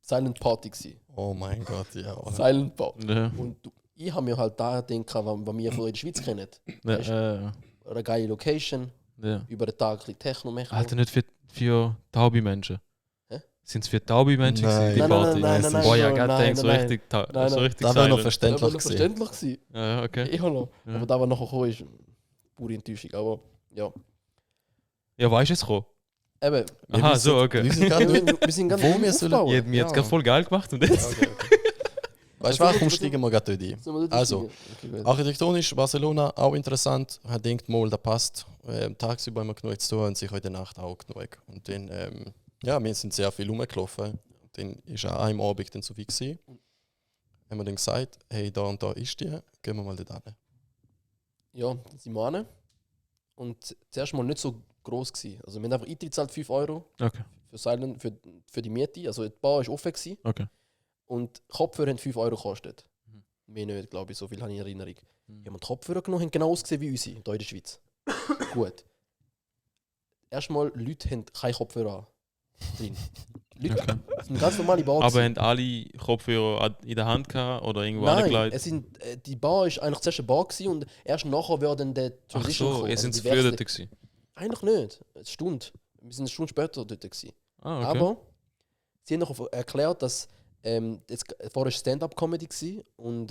Silent Party. Gewesen. Oh mein Gott, ja. Silent Bar. Ja. Und ich habe mir halt da gedacht, was wir von der Schweiz kennen. Weißt Ja. Eine geile Location, Ja. über den Tag ein bisschen Techno machen. Alter, nicht für taube Menschen. Hä? Sind es für taube Menschen Nein. gewesen, die Nein, Party? nein, Boah, ja, nein, gerade nein, denkt so nein, richtig, nein, so nein. richtig Da wäre noch silent. Das war verständlich noch gewesen. verständlich gewesen. Ja, okay. Ich auch noch. Ja. Aber da, was nachher gekommen ist, pure Enttäuschung. Aber ja. Ja, weißt du es gekommen? Eben, Wir Aha, wissen- so, okay. Wir wissen gar nicht. wir sind ganz Wo wir sollen- aufbauen. Ich hätte mir jetzt gerade voll geil gemacht und jetzt. Okay, okay. Weißt du was, komm, steigen wir gerade dort ein. Sollen wir dort Also, einsteigen? Okay, gut. Architektonisch Barcelona auch interessant. Ich denkt mal, das passt. Tagsüber immer genug zu tun und sicher in der Nacht auch genug. Und dann, ja, wir sind sehr viel rumgelaufen. Dann ist auch einem Abend dann so wie gewesen. Haben wir dann gesagt, hey, da und da ist die, gehen wir mal dort hin. Ja, dann sind wir hin. Und zuerst mal nicht so gross gewesen. Also wir haben einfach Eintritt gezahlt, 5 Euro Okay. für die Miete. Also die Bar war offen gewesen. Okay. Und Kopfhörer haben 5 Euro gekostet. Mhm. Mehr nicht, glaube ich, so viel habe ich in Erinnerung. Mhm. Wir haben die Kopfhörer genommen, haben genau ausgesehen wie unsere, hier in der Schweiz. Gut. erstmal Leute haben keine Kopfhörer drin. Leute, das sind ganz normale Bar. Aber haben alle Kopfhörer in der Hand gehabt oder irgendwo Nein, angelegt? die Bar ist eigentlich zuerst eine Bar gewesen und erst nachher wäre dann der Ach Transition so, gekommen, ihr seid also zu die früh Wechsel. dort gewesen. Eigentlich nicht, eine Stunde. Wir sind eine Stunde später dort gewesen. Ah, okay. Aber sie haben noch erklärt, dass jetzt vorher Stand-up-Comedy war und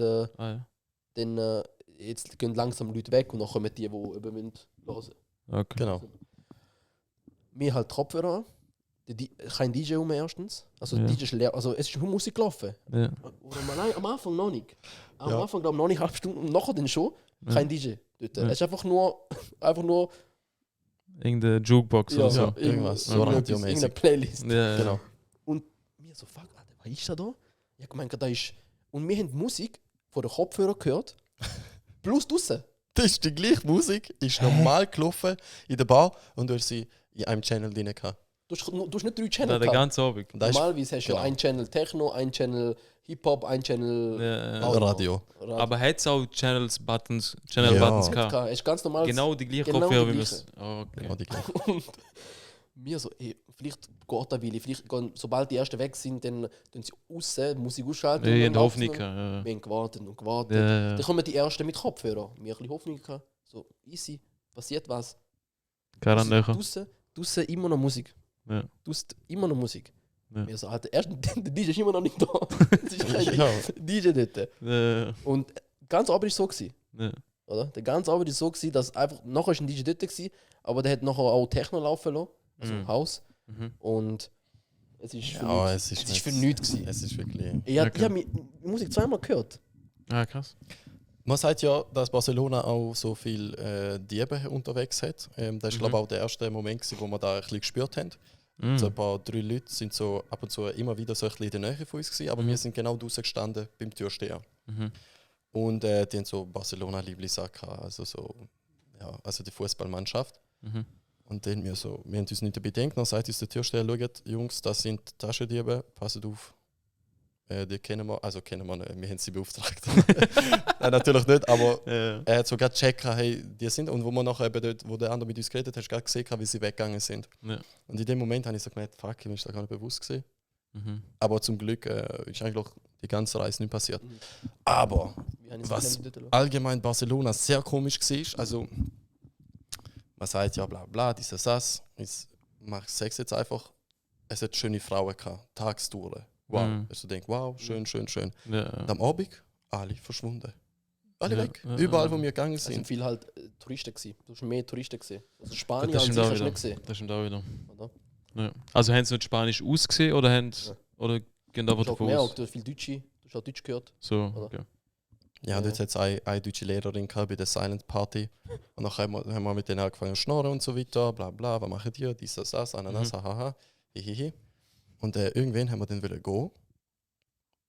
dann jetzt gehen langsam Leute weg und dann kommen die eben hören wollen. Okay. Genau. Wir halt Kopfhörer an. Kein DJ erstens. Also Ja. DJ ist leer. Also es ist nur Musik gelaufen. Ja. Oder nein, am Anfang noch nicht. Am Ja. Anfang glaube ich noch nicht, halbe Stunde und nachher dann schon. Kein DJ dort. Ja. Es ist einfach nur Irgendeine Jukebox oder so. irgendwas. So radiomäßig. irgendeine Playlist. Ja, Genau. Wir so, fuck, Alter, was ist da da? Ich hab gemeint, da ist... Und wir haben die Musik von den Kopfhörern gehört. Plus draussen. Das ist die gleiche Musik, ist normal gelaufen in der Bar und du hast sie in einem Channel drin gehabt. Du hast nicht 3 Da Channel den gehabt. ganzen Abend. Und das ist Normalerweise hast du ja genau. ein Channel Techno, ein Channel Hip-Hop, ein Channel Ja. Radio. Aber hat es auch Channel Buttons Ja. gehabt? Es ist ganz normal. Genau die gleichen Genau Kopfhörer, die wie wir gleichen. es. Oh, okay. Genau die gleiche. Und wir so, vielleicht geht das, weil vielleicht gehen, sobald die ersten weg sind, dann tun sie raus, Musik ausschalten. Ja, und in dann der läuft's Hoffnung. noch. Ja. Wir haben gewartet und gewartet. Ja. Dann kommen die ersten mit Kopfhörer. Wir haben ein bisschen Hoffnung gehabt. So, easy, passiert was. Keine Nähe. Draussen immer noch Musik. Ja. Draussen immer noch Musik. Ja. Wir so, Alter, erst der DJ ist immer noch nicht da. Es ist kein Ja. DJ dort. Ja. Und ganz Abend war es so gewesen, Ja. oder? Der ganze Abend war so gewesen, dass einfach, nachher ist ein DJ dort gewesen, aber der hat nachher auch Techno laufen lassen, also Mhm. Haus. Mhm. Und es ist für Ja, nichts. es ist Es ist für nichts gewesen. Es ist wirklich. Ich habe Okay. die Musik zweimal gehört. Ah, krass. Man sagt ja, dass Barcelona auch so viel Diebe unterwegs hat. Das war, glaube ich, auch der erste Moment, gewesen, wo wir da ein bisschen gespürt haben. Mhm. So ein paar 3 Leute sind so ab und zu immer wieder so ein bisschen in der Nähe von uns gewesen, aber wir sind genau draußen gestanden beim Türsteher. Mhm. Und die haben so Barcelona-Lieblingssack gehabt, also so, ja, also die Fußballmannschaft. Mhm. Und dann wir haben uns nicht dabei gedacht, dann sagt uns der Türsteher, schaut, Jungs, das sind Taschendiebe, passt auf. Die kennen wir nicht, wir haben sie beauftragt. Nein, natürlich nicht, aber Ja. er hat sogar gecheckt, hey, die sind, und wo wir nachher eben dort, wo der andere mit uns geredet hat, hast du gerade gesehen, wie sie weggegangen sind. Ja. Und in dem Moment habe ich so gemerkt, fuck, mir ist das gar nicht bewusst gewesen. Mhm. Aber zum Glück ist eigentlich die ganze Reise nicht passiert. Mhm. Aber Wir haben es Was? nicht dort gelassen. allgemein Barcelona sehr komisch war, also man sagt ja bla bla, dieses das, ich sage jetzt einfach, es hat schöne Frauen gehabt, Tagstouren. Wow. Mhm. Also denke, wow, schön, schön, schön. Ja. Und am Abend, alle verschwunden. Alle Ja, weg. ja, Überall, ja. wo wir gegangen Es sind sind. viel halt Touristen gewesen. Du hast mehr Touristen gesehen. Also Spanien Das an stimmt sich auch hast du wieder. nicht gesehen. Das stimmt auch wieder. Oder? Ja. Also haben sie nicht Spanisch ausgesehen oder haben Ja. oder gehen Du einfach hast auch davon gemerkt, aus? du hast viel Deutsche, du hast auch Deutsch gehört. So, Oder? okay. Ja, dort hat es eine deutsche Lehrerin gehabt bei der Silent Party. Und dann haben wir mit denen angefangen zu schnorren und so weiter. Bla bla, was machen die? Dies, das, Ananas, hahaha. Hihihi. Und irgendwann haben wir dann gehen. Und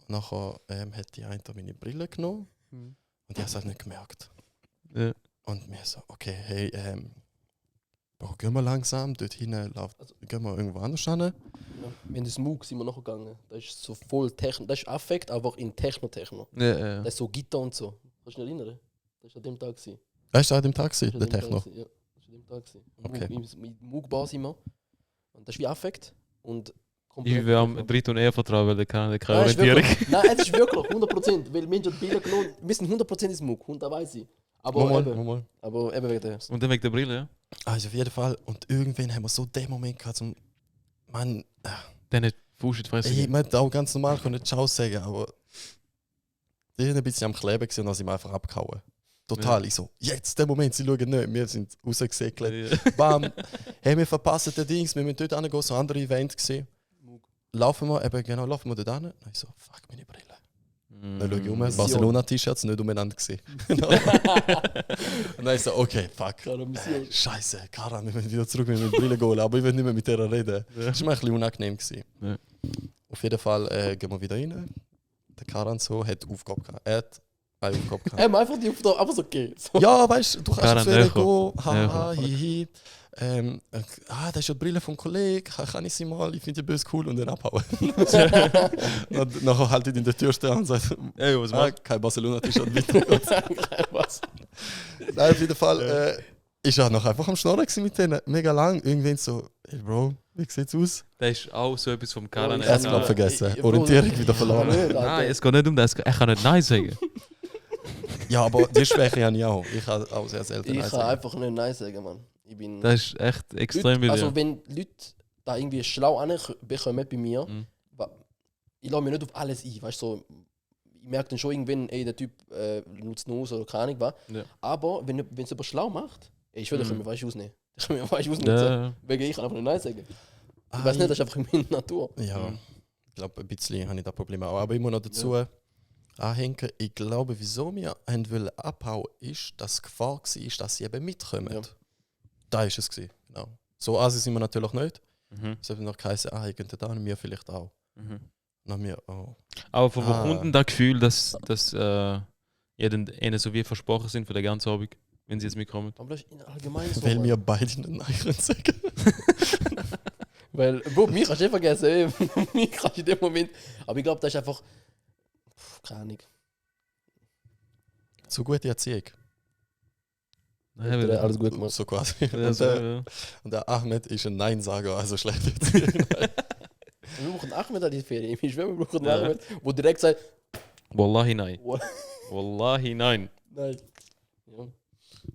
nachher hat die eine meine Brille genommen. Mhm. Und die hat es halt nicht gemerkt. Ja. Und wir so, okay, hey, gehen wir langsam, dort hinten gehen wir irgendwo anders hin. Ja. Wir haben den Smug sind wir nachher gegangen. Das ist so voll Techno. Das ist Affekt, aber in Techno. Ja. Das ist so Gitarre und so. Kannst du dich erinnern? Das war an dem Tag. gewesen. Weißt du, an dem Tag Das war der an dem Techno? Tag gewesen, ja, das war an dem Tag. gewesen. Okay. Mit Mug-Bar sind wir. Und das ist wie Affekt. Und Ich will am dritten und eher vertrauen, weil der kann keine Nein, es ist Orientierung. wirklich- Nein, es ist wirklich 100%. Weil wir haben die Bilder genommen. Wir sind 100% ins Mug. Und da weiß ich. Aber eben wegen der. Und dann wegen der Brille, ja? Also auf jeden Fall. Und irgendwann haben wir so den Moment gehabt, zum Mann, Dann hat Fuß in die Fresse. ich gegeben. hätte auch ganz normal können Ciao sagen, aber die sind ein bisschen am Kleben gewesen und dann sind wir einfach abgehauen. Total. Ja. Ich so, jetzt der Moment, sie schauen nicht, wir sind rausgesegelt. Ja. Bam, hey, wir verpassen den Dings, wir müssen dort hingehen, so ein anderes Event gesehen. Laufen wir dort hin. Und ich so, fuck, meine Brille. Dann schaue ich um, Mission. Barcelona-T-Shirts nicht umeinander gesehen. und dann ich so, okay, fuck. Klare Mission. Scheiße, Karan, wir müssen wieder zurück mit der Brille gehen, aber ich will nicht mehr mit der reden. Ja. Das war mir ein bisschen unangenehm. Gewesen. Ja. Auf jeden Fall gehen wir wieder rein. Der Karan so hat Aufgabe gehabt. Er hat eine Aufgabe gehabt. Einfach die Aufgabe, aber so okay. So. Ja, weißt du, du kannst Karan, zu ihr Necho. gehen, haha, hihi. Das ist ja die Brille vom Kollegen, kann ich sie mal, ich finde die böse cool und dann abhauen. Und nachher halt in der Tür stehen und sagt, Ey, was macht? kein Barcelona-T-Shirt bitte. Was? Nein, auf jeden Fall, ist er noch einfach am Schnorren mit denen, mega lang. Irgendwann so, hey Bro, wie sieht's aus? Das ist auch so etwas vom Karan. Er hat es gerade vergessen. Orientierung wieder verloren. Nein, es geht nicht um das. Er kann nicht Nein sagen. Ja, aber die Schwäche habe ich auch. Ich kann auch sehr selten Ich Nein kann sagen. einfach nicht Nein sagen, Mann. Ich bin... Das ist echt extrem wieder. Also wenn Leute da irgendwie schlau anbekommen bei mir, ich lasse mich nicht auf alles ein, weißt du, so, ich merke dann schon irgendwann, ey, der Typ nutzt nur aus oder keine Ahnung was. Ja. Aber wenn es aber schlau macht, ey, ich will, ich kann mir weißt ausnehmen. Ich kann mir weißt ausnutzen. Ja. Wegen ich kann einfach nicht Nein sagen. Ich weiß nicht, das ist einfach in meiner Natur. Ja, ich glaube, ein bisschen habe ich das Problem auch. Aber ich muss noch dazu anhängen, ich glaube, wieso wir wollen abhauen, ist, dass die Gefahr war, dass sie eben mitkommen. Ja. Da war es. Genau. So assi sind wir natürlich nicht. Mhm. Es hat noch geheißen, ihr könnt da, wir vielleicht auch. Mhm. Dann wir, oh. Aber von wo kommt denn das Gefühl, dass ihnen so wie versprochen sind für den ganzen Abend, wenn sie jetzt mitkommen? Aber das ist allgemein so. Weil Mann. wir beide nicht Nein können sagen. Weil, Bro, mich kannst du nicht vergessen, ey. Mich kannst du in dem Moment. Aber ich glaube, das ist einfach. Keine Ahnung. Zu gute Erziehung. Nein, Alles gut gemacht. So quasi. ja. Und der Ahmed ist ein Nein-Sager, also schlecht Erziehung. Wir brauchen Ahmed an die Ferien. Ich schwöre, wir brauchen Ja. Ahmed, wo direkt sagt: Wallahi nein. Wa- Wallahi nein. Nein. Ja.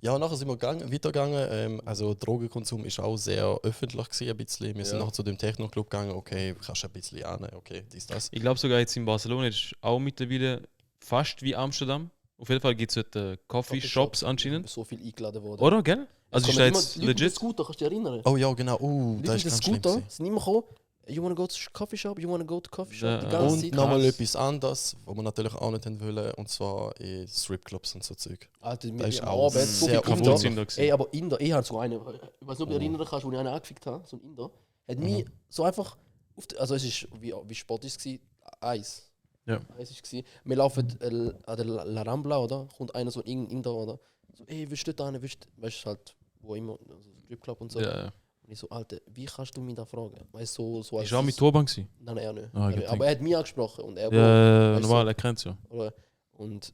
Ja, nachher sind wir weitergegangen. Also Drogenkonsum ist auch sehr öffentlich gewesen, ein bisschen. Wir sind nachher zu dem Techno-Club gegangen. Okay, kannst du ein bisschen an, okay, das. Ich glaube sogar jetzt in Barcelona ist auch mittlerweile fast wie Amsterdam. Auf jeden Fall gibt es dort Coffee-Shops anscheinend. So viel eingeladen worden. Oder, gell? Also ist das jetzt Leute mit legit? Scooter, kannst du dich erinnern? Oh ja, genau. Leute Das mit ist ganz schlimm Scooter gewesen. sind immer gekommen. You wanna go to coffee shop? You wanna go to coffee shop? Ja. Die ganze Und Zeit. nochmal krass. etwas anderes, was wir natürlich auch nicht haben wollen, und zwar in Stripclubs und so Zeug. Alter, Das mit ist dem auch Arbeit, so sehr viel kaputt Inder. sind da gewesen. Ey, aber Inder, ich hatte so einen, ich weiß nicht, ob du dich erinnern kannst, wo ich einen angefickt habe, so ein Inder. Hat mich so einfach, also es ist, wie Sport ist es? Eis. Ja. Eis ist es. Wir laufen an der La Rambla, oder? Kommt einer so ein Inder, oder? So, ey, willst du da hin? Weißt du halt, wo immer, also Stripclub und so. Ja, ja. Und ich so, Alter, wie kannst du mich da fragen? Weißt du, so als. Ist auch mit Turban gewesen? Nein, er nicht. Ah, ich Aber er hat mich angesprochen und er Ja, weißt du, normal, er kennt es ja. oder? Und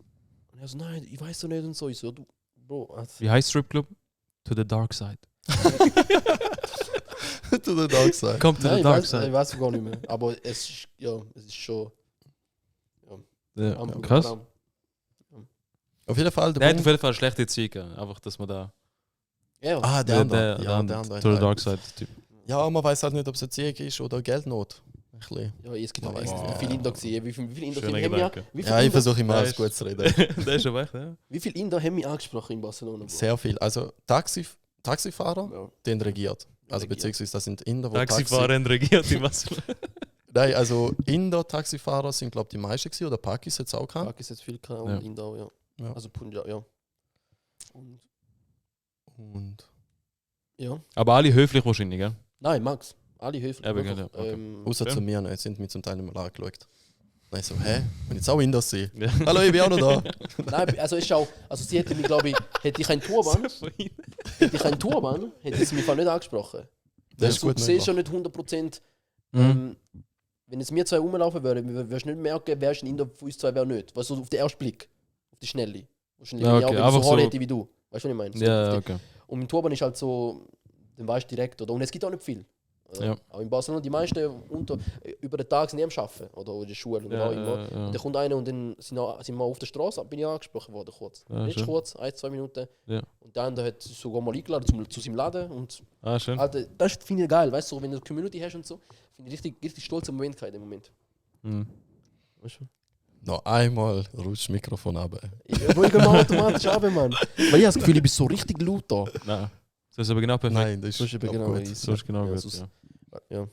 er so, nein, ich weiß doch nicht und so. Ich so, du, Bro, also, Wie heißt Stripclub? To the Dark Side. To the dark side. Come to nein, the ich Dark weiß, Side. ich weiß gar nicht mehr. Aber es ist, ja, es ist schon. Ja. am- Krass. am- Auf jeden Fall, Der hat auf jeden Fall eine schlechte Erziehung. gehabt. Einfach, dass man da. Ja, Ah, der andere. Ja, der To andere. the Dark Side. Typ. Ja, man weiß halt nicht, ob es Erziehung ist oder Geldnot. Ein bisschen. ja, es gibt Man auch weiss echt nicht. viele Inder gesehen. Wie viele Inder Schöner haben wir? Gedanke. Ja, ich versuche immer Ja, alles ist- gut zu reden. Der ist aber echt, ja. Wie viele Inder haben mich angesprochen in Barcelona? Bro? Sehr viel. Also Taxifahrer, Ja. den regiert. Also Regiert. beziehungsweise das sind Inder, die Taxifahrer regiert in Barcelona. Nein, also Inder-Taxifahrer sind, glaube ich, die meisten gewesen, oder Pakis jetzt auch gehabt. Pakistan jetzt viel gehabt Ja. und Inder auch, ja. Ja. Also Punjab, ja. Und, Und ja. Aber alle höflich wahrscheinlich, gell? Nein, Max. Alle höflich. Eben, Einfach, ja, okay. außer Okay. zu mir, ne, sind mich zum Teil nicht mal angeschaut. Dann ich so, hä? Wenn jetzt auch Inder sein? Ja. Hallo, ich bin auch noch da. Nein, also ist auch, also sie hätte mich, glaube ich, hätte ich keinen Turban, hätte sie mich nicht angesprochen. Das ist Du gut siehst möglich. schon nicht 100%, Mhm. wenn es mir zwei rumlaufen würden, wirst du nicht merken, wer ist ein Inder von uns zwei, wer nicht. Weißt du, auf den ersten Blick, auf die Schnelle. Wahrscheinlich, Ja, wenn ich okay, auch einfach so Haare so- hätte wie du. Weißt du, was ich meine? So Ja, auf die- okay. Und mit Turban ist halt so, dann weißt du direkt, oder? Und es gibt auch nicht viel. Ja. Auch in Barcelona, die meisten über den Tag sind am Arbeiten oder in der Schule oder Ja, auch immer. ja. Und dann kommt einer und dann sind wir auf der Straße, bin ich angesprochen worden, kurz. Ja, Nicht schön. kurz, 1-2 Minuten. Ja. Und der andere hat sogar mal eingeladen zu seinem Laden. Und Ah, schön. Alter, das finde ich geil, weißt du, so, wenn du eine Community hast und so, finde ich richtig stolzer Moment in dem Moment. Mhm. Weißt du? Noch einmal rutscht das Mikrofon ab. Ich will mal automatisch runter, Mann. Weil ich habe das Gefühl, ich bin so richtig laut da. Nein. Das ist aber genau perfekt. Nein, das ist, So ist eben glaub, genau gut. easy. So ist genau Ja, gut. sonst- Ja. Ja.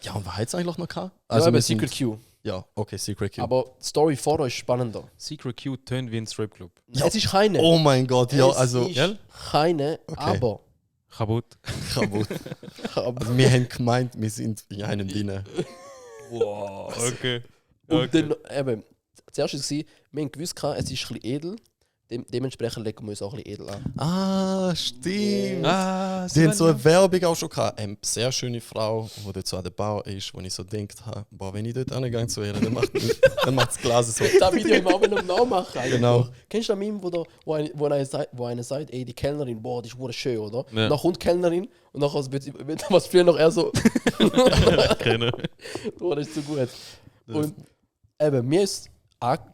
Ja, und was hat es eigentlich noch gehabt? Also wir ja, sind- Secret Q. Ja, okay, Secret Q. Aber die Story vorher ist spannender. Secret Q tönt wie ein Stripclub. Ja. Es ist keine. Oh mein Gott, ja, Es also ist Gell? keine, Okay. aber. Kaputt. kaputt. aber Also wir haben gemeint, wir sind in einem drin. Wow, okay. und dann, eben, zuerst war es, wir haben gewusst, es ist ein bisschen edel. dementsprechend legen wir uns auch ein bisschen edel an. Ah, stimmt. Die haben so ja. eine Werbung auch schon gehabt. Eine sehr schöne Frau, die dort so an der Bar ist, wo ich so gedacht habe, boah, wenn ich dort angegangen zu ihr, dann macht das Glas so. Das Video im Abend noch nachmachen. Genau. Kennst du das Meme, wo einer sagt, ey, die Kellnerin, boah, die ist wohl schön, oder? Ja. Dann kommt die Kellnerin und nachher wird was früher noch eher so, Keine. boah, das ist so gut. Und eben, mir ist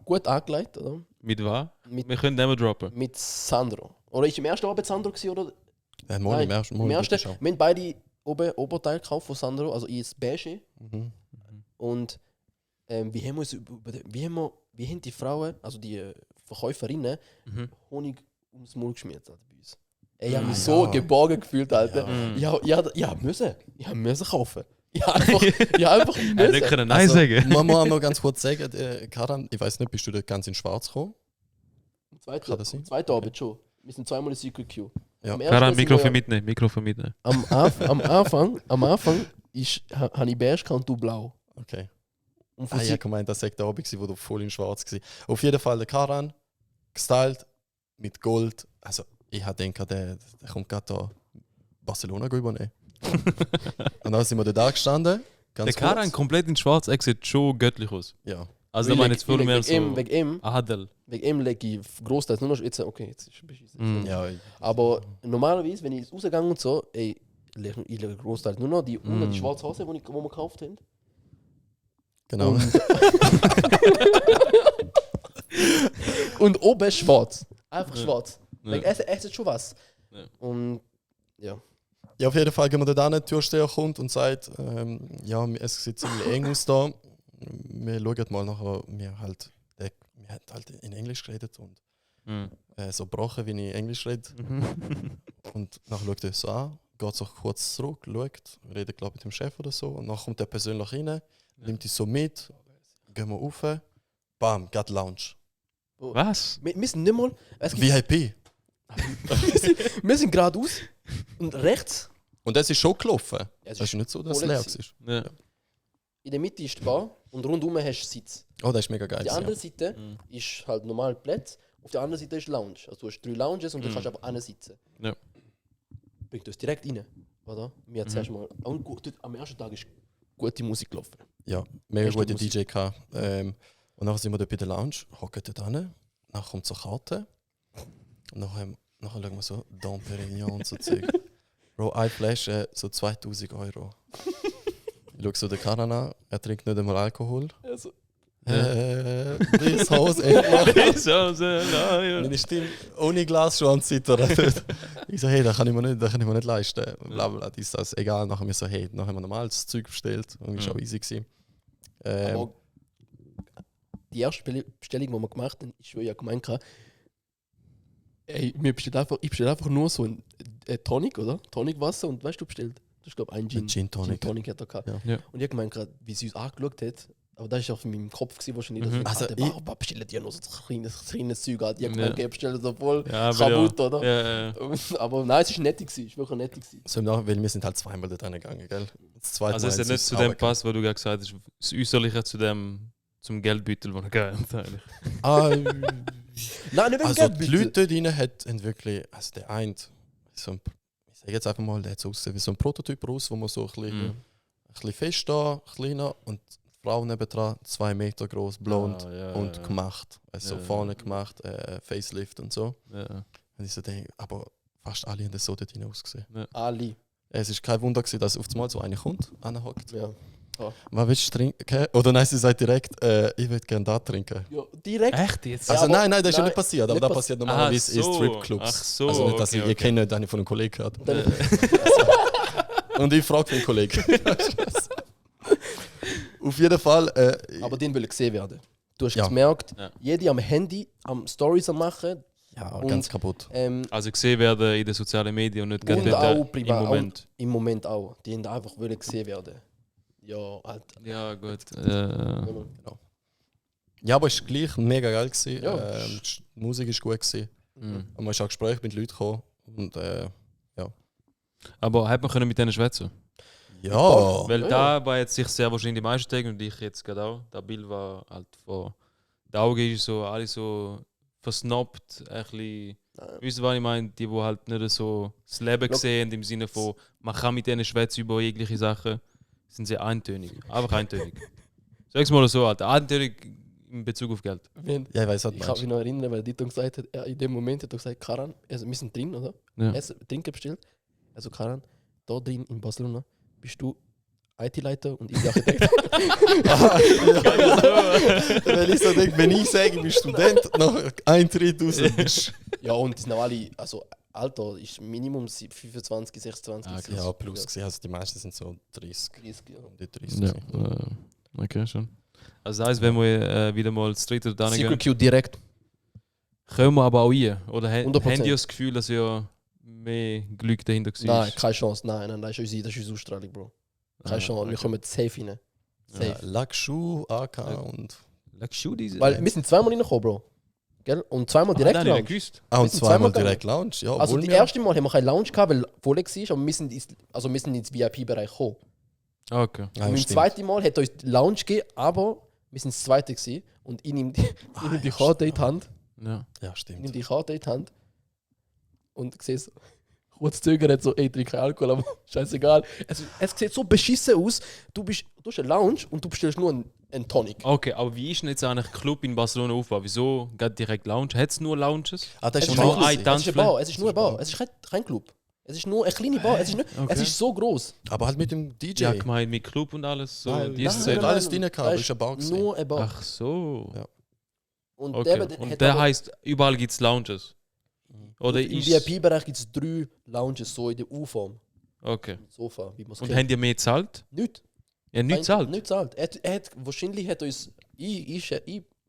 gut angelegt, oder? Mit was? Mit- Wir können Namen droppen. Mit Sandro. Oder ist im ersten Abend Sandro gewesen, oder? Mal im Nein, ersten Im Mal. ersten, wir haben beide Oberteil gekauft von Sandro, also ich das Beige. Mhm. Und wie haben die Frauen, also die Verkäuferinnen, Mhm. Honig ums Maul geschmiert Alter, bei uns. Ey, ich habe mich Ja. so geborgen gefühlt, Alter. Ja. Ich hab müssen kaufen. Ich habe einfach Nicht müssen. können Nein sagen. Man muss noch ganz kurz sagen, Karan, ich weiß nicht, bist du dort ganz in Schwarz gekommen? Kann das sein? Zweite Abend schon. Wir sind zweimal in Secret Queue. Ja. Am ersten Karan, sind Mikrofon wir- mitnehmen. Mikrofon mitnehmen. Am Anfang habe ich beige und du blau. Okay. Und von Ich habe gemeint, das sei der Abend, wo du voll in Schwarz warst. Auf jeden Fall der Karan, gestylt, mit Gold. Also, ich habe gedacht, der kommt gerade da Barcelona übernehmen. Und dann sind wir da gestanden. Ganz Der Karan kurz. komplett in schwarz, er sieht schon göttlich aus. Ja. Also, ich meine jetzt viel mehr so wegen ihm Adel. lege ich großteils nur noch jetzt, okay, jetzt ist ein bisschen. Mm. Ja, Aber normalerweise, wenn ich rausgegangen und so, ey, ich lege großteils nur noch die unten die schwarze Hose, wo wir gekauft haben. genau. Und oben schwarz. Einfach Ja. schwarz. Ja. Wegen es ist schon was. Ja. Und ja. Ja, auf jeden Fall gehen wir da an, der Türsteher kommt und sagt, ja, es sieht ziemlich eng aus da. Wir schauen mal nachher, wir haben halt in Englisch geredet und Mhm. so gebrochen, wie ich Englisch rede. Und dann schaut er so an, geht so kurz zurück, schaut, redet glaube ich mit dem Chef oder so. Und dann kommt er persönlich rein, nimmt ihn so mit, gehen wir rauf, bam, geht Lounge. Was? Wir sind nicht mal. Es gibt, VIP. wir sind geradeaus und rechts. Und das ist schon gelaufen. Ja, es Das ist nicht so, dass es voll leer gewesen. war. Ja. In der Mitte ist die Bar und rundum hast du Sitz. Oh, das ist mega geil. Auf der anderen Ja. Seite Mhm. ist halt normal Platz, auf der anderen Seite ist Lounge. Also du hast 3 Lounges und du Mhm. kannst einfach einen sitzen. Ja. Bringt uns direkt rein, oder? Mir hat zuerst mal, und dort, am ersten Tag ist gute Musik gelaufen. Ja, mega Beste gute Musik. DJ gehabt. Und dann sind wir dort bei der Lounge, hocken dort hin, dann kommt so eine Karte. Und nachher schauen wir so, Dom Perignon und so Zeug. Bro, eine Flasche, so 2000 €. Ich schaue so den Karan an, er trinkt nicht einmal Alkohol. Also, Das Haus endlich. So, ja. Meine Stimme ohne Glas schon am Zittern. Ich so, hey, das kann ich mir nicht leisten. Blablabla, dies, das, egal. Nachher haben wir so, hey, nachher haben wir normales Zeug bestellt. Und ist auch easy gewesen. aber die erste Bestellung, die wir gemacht haben, ist schon ja gemeint, ey, ich bestelle einfach nur so ein Tonic, oder? Tonicwasser und weißt du, bestellt. Das ist, glaube ich, ein Gin. Gin Tonic. Gin Tonic hat er gehabt. Ja. Ja. Und ich habe gemeint, wie sie uns angeschaut hat, aber das war auf meinem Kopf gewesen, wahrscheinlich. Dass ich Also dachte, ich- warum bestellt ihr nur so kleines Zeug an? Ich habe Ja. gemeint, ihr bestellt so voll Ja, aber kaputt, ja. oder? Ja, ja. Aber nein, es war nett, es war wirklich nett. So, weil wir sind halt zweimal da gegangen, gell? Das zweite Also es Mal hat nicht zu dem passt, was du gerade gesagt hast. Das Äußerliche zum Geldbeutel, den er gegeben hat. eigentlich. Nein, nicht wegen Also Geld, die bitte. Leute dort drin haben wirklich, also der eine, so ein, ich sage jetzt einfach mal, der hat so ausgesehen wie so ein Prototyp raus, wo man so ein bisschen fest da, kleiner und die Frau nebendran, 2 Meter groß, blond Ah, ja, und ja. gemacht. Also Ja. vorne gemacht, Facelift und so. Ja. Und ich so denke, aber fast alle haben das so dort drin ausgesehen. Ali. Es ist kein Wunder gewesen, dass auf einmal so einer kommt, anhockt. Ja. Was willst du trinken? Oder nein, sie sagt direkt, ich würde gerne da trinken. Ja, direkt. Echt jetzt? Also aber- nein, das ist ja nein, nicht passiert, aber nicht das pass- passiert normalerweise in Ach so, Stripclubs. ach so, Also nicht, dass okay, ihr okay. kennt nicht, dass ich von einem Kollegen gehört. Dann, Und ich frage den Kollegen. Auf jeden Fall, aber den will gesehen werden. Du hast Ja. gemerkt, Ja. jeder am Handy, am Stories am machen. ja, und- ganz kaputt. Also gesehen werden in den sozialen Medien und nicht gerade Und dort, auch im privat. Moment. Im Moment auch. Die haben einfach wollen gesehen werden. Ja, Alter. Ja, gut. Ja, aber es war gleich mega geil. Gewesen. Ja. Die Musik war gut. Gewesen. Und man ist auch Gespräche mit Leuten gekommen. Und Aber hat man können mit denen schwätzen? ja, Weil ja. da war jetzt sich sehr wahrscheinlich die meisten Tage und ich jetzt gerade auch. Das Bild war halt vor den Augen ist so, alle so versnobbt, ein bisschen. Wisst ihr, was ich meine? Die halt nicht so das Leben sehen, im Sinne von, man kann mit denen schwätzen über jegliche Sachen, sind sehr eintönig. Einfach eintönig. Sag's mal so, Alter. Eintönig in Bezug auf Geld. Ja, ich weiß Ich kann mich noch erinnern, weil Dito gesagt hat, in dem Moment hat er gesagt, Karan, also wir sind drin, oder? Ja. Trinken bestellt. Also Karan, da drin in Barcelona bist du IT-Leiter und ich Architekt. Weil ich so denke, wenn ich sage, ich bin Student, noch Eintritt raus. Ja, und die sind auch alle, also Alter ist Minimum 25, 26. Ah, Ja, plus gesehen, also die meisten sind so 30. 30, ja. Um die 30. Ja, okay, schon. Also das heisst, wenn wir wieder mal das dritte da gehen, Secret Q direkt. können wir aber auch rein. Oder 100%. haben die das Gefühl, dass ja mehr Glück dahinter war? Nein, keine Chance. Nein, das ist unsere Ausstrahlung, Bro. Keine Chance. okay. Wir kommen safe rein. Safe. Lackschuh, AK und. Weil wir sind zweimal reingekommen, Bro. Gell? Und zweimal direkt Lounge. Lounge. Gewusst. Ah, und Wir sind zweimal zweimal direkt Lounge. Ja, Also obwohl das wir- erste Mal haben wir keine Lounge gehabt, weil voll war, aber wir sind ins VIP-Bereich gekommen. Okay. Ah, Und beim stimmt. zweiten Mal hat uns die Lounge gegeben, aber wir sind das zweite gewesen. Und ich nehme die Karte in die Hand. Ja. Ja, Ich stimmt. nehme die Karte in die Hand. Und sehe so, kurz zögern, so, ey, trink kein Alkohol, aber scheißegal. Es sieht so beschissen aus. Du hast eine Lounge und du bestellst nur einen Tonic. Okay, aber wie ist denn jetzt eigentlich Club in Barcelona aufgebaut? Wieso geht direkt Lounge? Hat es nur Lounges? Ah, das Es ist ist nur schon ein ein Tanz- Es ist eine Bar, es ist nur eine Bar. Es ist kein Club. Es ist nur eine kleine Bar. Es ist, nicht, Okay. es ist so groß. Aber halt mit dem DJ. Ja, gemeint mit Club und alles. So, Nein, die nein, Szene. nein, alles drin gehabt, Da ist eine Bar gewesen. Nur eine Bar. Ach so. Ja. Und Okay. der Und hat der aber- heisst, überall gibt es Lounges. Oder Im ist. VIP-Bereich gibt es 3 Lounges, so in der U-Form. Okay. Sofa, wie man es Und kennt. haben die mehr gezahlt? Nicht. Ja, nicht gezahlt. Nicht zahlt. Wahrscheinlich hat uns,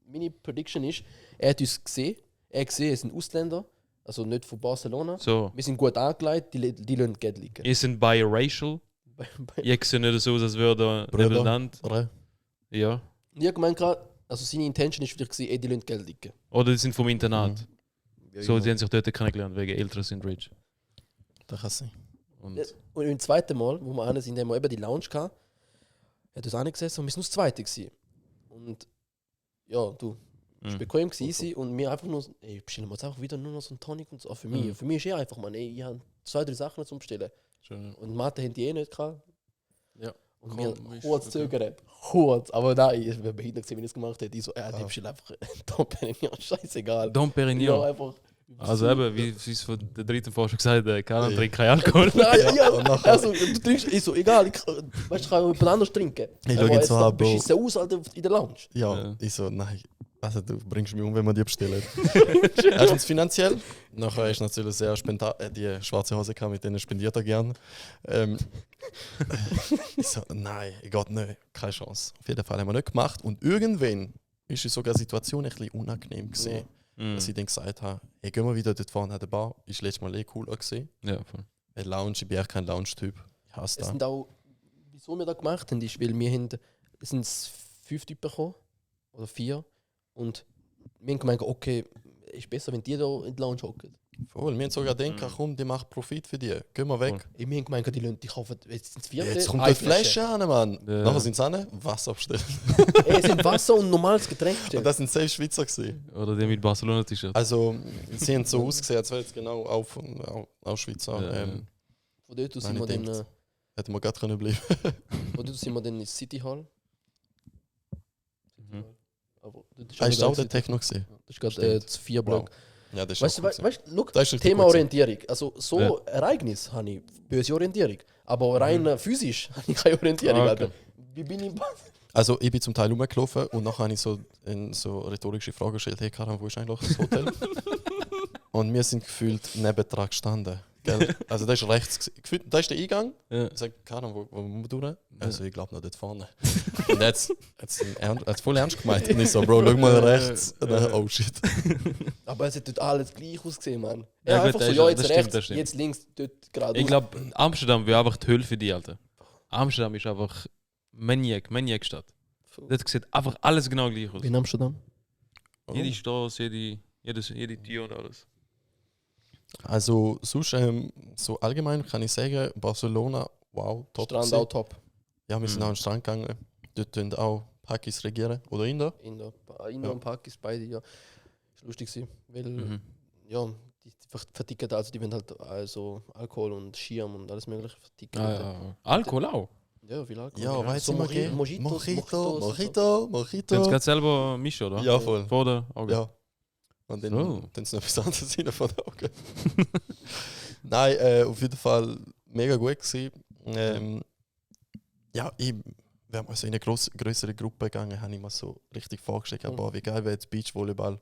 meine Prediction ist, er hat uns gesehen. Er hat gesehen, es sind Ausländer, also nicht von Barcelona. So. Wir sind gut angelegt, die lassen Geld liegen. Ihr seid biracial. Ihr seht nicht so aus, als würde Brüder. nebeneinander. Oder? Ja. Ich habe gemeint, also seine Intention ist vielleicht gesehen, die lassen Geld liegen. Oder die sind vom Internat. Ja, So, ja. die haben sich dort kennengelernt, wegen Eltern sind rich. Das kann sein. Und Ja. Und im zweiten Mal, wo wir alle sind, haben wir eben die Lounge gehabt, hat uns angesessen und wir sind nur das zweite gewesen. Und ja, du, es war bequem gewesen und wir einfach nur, ey, bestellen wir jetzt einfach wieder nur noch so einen Tonic und so. Auch für mich. Für mich ist einfach, man, ey, ich habe 2, 3 Sachen zum Bestellen. Schön. Und Mathe haben die eh nicht gehabt. Ja. Und wir Komisch, kurz okay. zögern. Kurz. Aber nein, ich bin behindert gewesen, wenn ich es gemacht hätte. Ich so, die bestellen einfach Top ja, scheißegal. Dom Ja, Perignon. einfach. Also eben, wie es von der dritten Forscher gesagt hat, keiner trinkt kein Alkohol. Nein, ja, und nachher- also, du trinkst, ich so, egal, weißt du, ich kann auch jemand anderes trinken. Ich schau Aber jetzt es so sieht an, Bro. beschissen aus, Alter, in der Lounge. Ja, Ja. ich so, nein. Also du bringst mich um, wenn wir die bestellen. Erstens finanziell, nachher ist natürlich sehr die schwarze Hose gehabt, mit denen spendiert er gern. Ich so, nein, ich geht nicht, keine Chance. Auf jeden Fall haben wir nicht gemacht und irgendwann ist es sogar eine Situation ein bisschen unangenehm gesehen, dass ich dann gesagt habe, hey, gehen wir wieder dort vorne an der Bar. Ist letztes Mal cooler gesehen. Ja, voll. Eine Lounge, ich bin echt kein Lounge-Typ. Ich hasse Es das. sind auch, wieso wir das gemacht haben, ist, weil wir haben, es sind 5 Typen gekommen, oder 4, und wir haben gemeint, okay, ist besser, wenn die da in die Lounge hocken. Voll, wir haben sogar gedacht, komm, die macht Profit für die. Gehen wir weg. Wir haben gemeint, die Leute, die kaufen, jetzt sind es 4. Jetzt kommt die Flasche an, Mann. Ja. Nachher sind sie an, Wasser bestellt. Es sind Wasser und normales Getränk Und bestellt. das sind 6 Schweizer gewesen. Oder der mit Barcelona-T-Shirt. Also, sie haben so ausgesehen, als wäre jetzt genau auch Schweizer. Ja. Von dort aus Nein, sind wir ich dann, denke, hätten wir gerade können bleiben. von dort aus sind wir dann in City Hall. Mhm. Aber dort ist Ah, ist auch auch der Techno gesehen. Das ist gerade Stimmt. das 4 Block. Ja, das ist Weißt du, auch cool weißt du, look, Das ist richtig Thema gut Orientierung. Also so Ja. Ereignis habe ich böse Orientierung. Aber rein physisch habe ich keine Orientierung. Okay. Alter. Wie bin ich? Also, ich bin zum Teil rumgelaufen und nachher habe ich so eine rhetorische Frage gestellt: Hey Karan, wo ist eigentlich das Hotel? Und wir sind gefühlt nebendran gestanden. Gell? Also, das ist rechts. Gefühlt, das ist der Eingang. Ja. Ich sage, Karan, wo müssen wir durch? Also, ich glaube noch dort vorne. Und jetzt hat es voll ernst gemeint. Und ich so, Bro, schau mal rechts. Und dann, oh shit. Aber es hat dort alles gleich ausgesehen, Mann. Ja, Ja, gut, einfach das so, ist- ja, jetzt das stimmt, rechts, das stimmt. jetzt links, dort gerade. Ich glaube, Amsterdam wäre einfach die Hölle für die, Alter. Amsterdam ist einfach Maniac-Stadt. Dort sieht einfach alles genau gleich aus. in Amsterdam. Jede Straße, jede Tür und alles. Also, sonst, so allgemein kann ich sagen, Barcelona, wow, top. Strand gewesen. auch top. Ja, wir sind auch an den Strand gegangen. Dort tun auch Pakis regieren. Oder Inder. Inder Ja. und Pakis, beide, ja. Das war lustig, weil ja, die verticken, also die wollen halt also Alkohol und Schirm und alles mögliche verticken. Alkohol auch? Ja, viel Alkohol. Ja, weißt du, Mojito. Können Sie gerade selber mischen, oder? Ja, voll. Vor der Augen? Ja. Und dann So. dann ist noch etwas anderes rein vor den Augen. Nein, auf jeden Fall mega gut gewesen. Ja, wir haben also in eine größere Gruppe gegangen, habe ich mir so richtig vorgestellt, boah, wie geil wäre jetzt Beachvolleyball.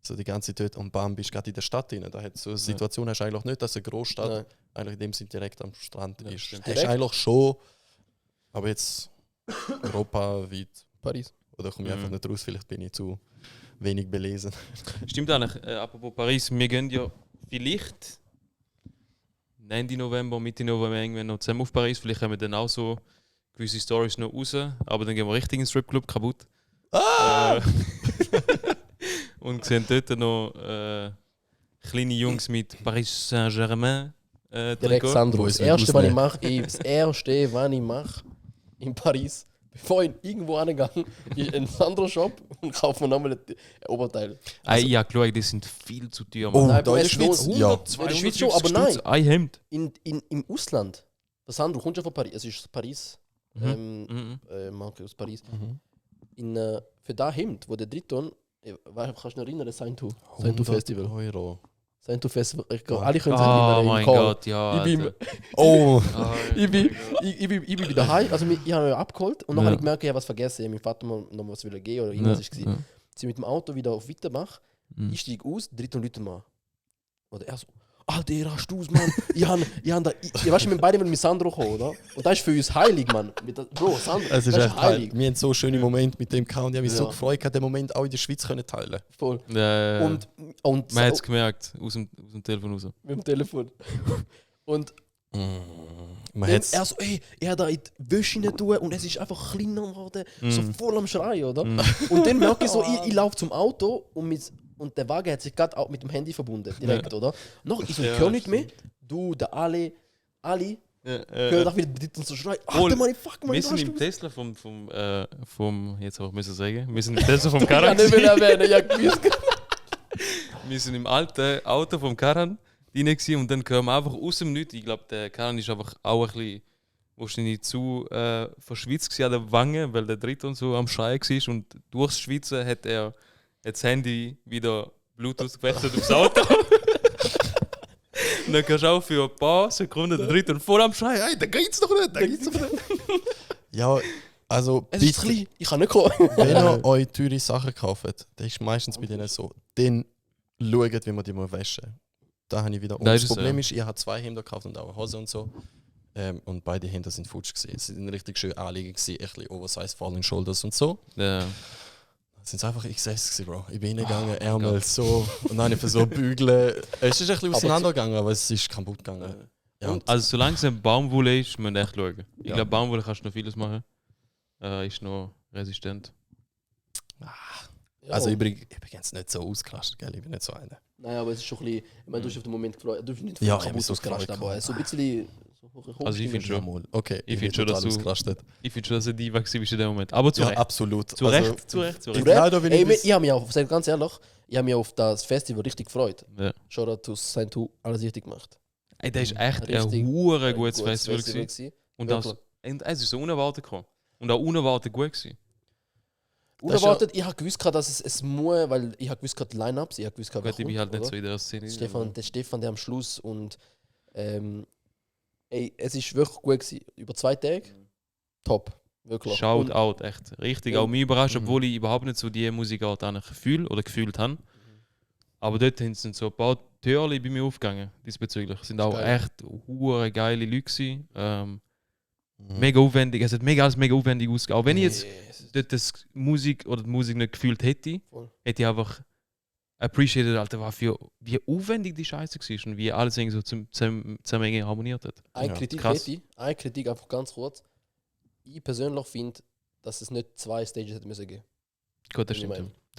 So die ganze Zeit und bam, bist gerade in der Stadt rein. Da hat so eine Situation hast du eigentlich nicht, dass eine Großstadt eigentlich in dem Sinne direkt am Strand ist. Hast du eigentlich schon, aber jetzt europaweit Paris. oder komme ich einfach nicht raus, vielleicht bin ich zu wenig belesen. Stimmt eigentlich, apropos Paris, wir gehen ja vielleicht Ende November, Mitte November irgendwann noch zusammen auf Paris. Vielleicht haben wir dann auch so gewisse Stories noch raus, aber dann gehen wir richtig in den Stripclub kaputt. Und sehen dort noch kleine Jungs mit Paris Saint-Germain. Direkt Sandro. Das Erste, was ich mache in Paris, bevor ich irgendwo angehe, ist ein Sandro-Shop und kaufe mir nochmal ein Oberteil. Ja, klar, die sind viel zu teuer. Oh, Nein, da in der Schweiz? Ja. In der Schweiz schon, aber nein. Ein Hemd. Im Ausland. Der Sandro kommt ja von Paris. Es ist Paris. Marke aus Paris. Für das Hemd, wo der Dritte, kannst du dich erinnern, das Saint-Tu Festival. €100. Saint-Tu Festival. Alle können Oh sich erinnern. mein Gott, ja. Ich bin daheim, also ich habe ihn abgeholt und dann habe ich gemerkt, ich habe was vergessen. Ich habe meinem Vater noch was will gehen oder irgendwas war. Sie mit dem Auto wieder auf Witternbach, ich steige aus, Dritte Leute mal. Oder er so, Alter, hast du's, Mann? Ich weißt du, wir beide mit Sandro kommen, oder? Und das ist für uns heilig, Mann. Bro, Sandro, Es ist das echt heilig. Wir haben so schöne Momente mit dem gehabt und ich habe mich so gefreut, den Moment auch in der Schweiz können teilen. Voll. Und man hat es gemerkt, aus dem Telefon raus. Mit dem Telefon. Und Er so, ey, er hat da in die Wäsche nicht tun und es ist einfach kleiner geworden, so voll am Schreien, oder? Und dann merke ich so, ich laufe zum Auto und der Wagen hat sich gerade auch mit dem Handy verbunden, direkt, oder? Noch, ich so, ich höre nicht mehr. Du, der Ali, höre doch wieder und so schreien. Alter, Mann, fuck, Mann, wir sind im Tesla vom jetzt auch müssen sagen, wir sind im Tesla vom Karan. Wir sind im alten Auto vom Karan rein und dann kommen wir einfach aus dem Nichts. Ich glaube, der Karan ist einfach auch ein bisschen wahrscheinlich zu verschwitzt an der Wange, weil der Dritte und so am Schreien war und durchs Schwitzen hat er das Handy wieder Bluetooth gewechselt aufs Auto. Und dann kannst du auch für ein paar Sekunden der Dritte voll am Schreien, hey, da geht's doch nicht, Ja, also es ist klein, ich kann nicht kommen. Wenn ihr euch teure Sachen kauft, dann ist meistens bei denen so, dann schaut, wie man die mal waschen. Da habe ich wieder. Und das Problem ist, ich habe 2 Hemden gekauft und auch eine Hose und so. Und beide Hemden sind futsch gewesen. Sie sind richtig schön anliegend gewesen, ein bisschen Oversize, Falling Shoulders und so. Ja. Sind es einfach XS gewesen, Bro. Ich bin reingegangen, Ärmel so und dann versucht zu bügeln. Es ist ein bisschen auseinandergegangen, aber es ist kaputt gegangen. Ja, also solange es eine Baumwolle ist, müssen wir echt schauen. Ich glaube, Baumwolle kannst du noch vieles machen. Ist noch resistent. Also übrigens nicht so ausgerastet, gell? Ich bin nicht so einer. Nein, aber es ist schon ein bisschen, ich meine, du hast auf den Moment gefreut, du hast nicht ja, kaputt ausgerastet, aber so ein bisschen... Also ich finde schon. Okay, ich finde schon, dass du eine Diva warst in dem Moment. Aber zu Recht. Absolut. Zu Recht. Ich habe mich auf, ganz ehrlich, ich habe mich auf das Festival richtig gefreut. Ja. Shoutout to Saint-Tu, alles richtig gemacht. Ey, das ist echt ein hure gutes Festival gewesen. Und es ist so unerwartet gekommen. Und auch unerwartet gut gewesen. Unerwartet, ich habe gewusst, dass es muss, weil ich habe gewusst, die Line-Ups, ich habe gewusst, wer ich bin halt nicht so in der Szene. Der Stefan, der am Schluss und es ist wirklich gut gewesen. Über 2 Tage, top, wirklich. Shoutout, echt, richtig. Auch mich überrascht, obwohl ich überhaupt nicht so die Musikart fühle oder gefühlt habe. Aber dort sind so ein paar Türchen bei mir aufgegangen, diesbezüglich. Es sind auch echt hure geile Leute gewesen. Mega aufwendig, es hat alles mega aufwendig ausgesehen. Auch wenn ich jetzt dort die Musik nicht gefühlt hätte, hätte ich einfach appreciated, Alter, wie aufwendig die Scheiße war und wie alles so zusammen harmoniert hat. Eine Kritik einfach ganz kurz. Ich persönlich finde, dass es nicht 2 Stages hätte müssen geben. Gut, das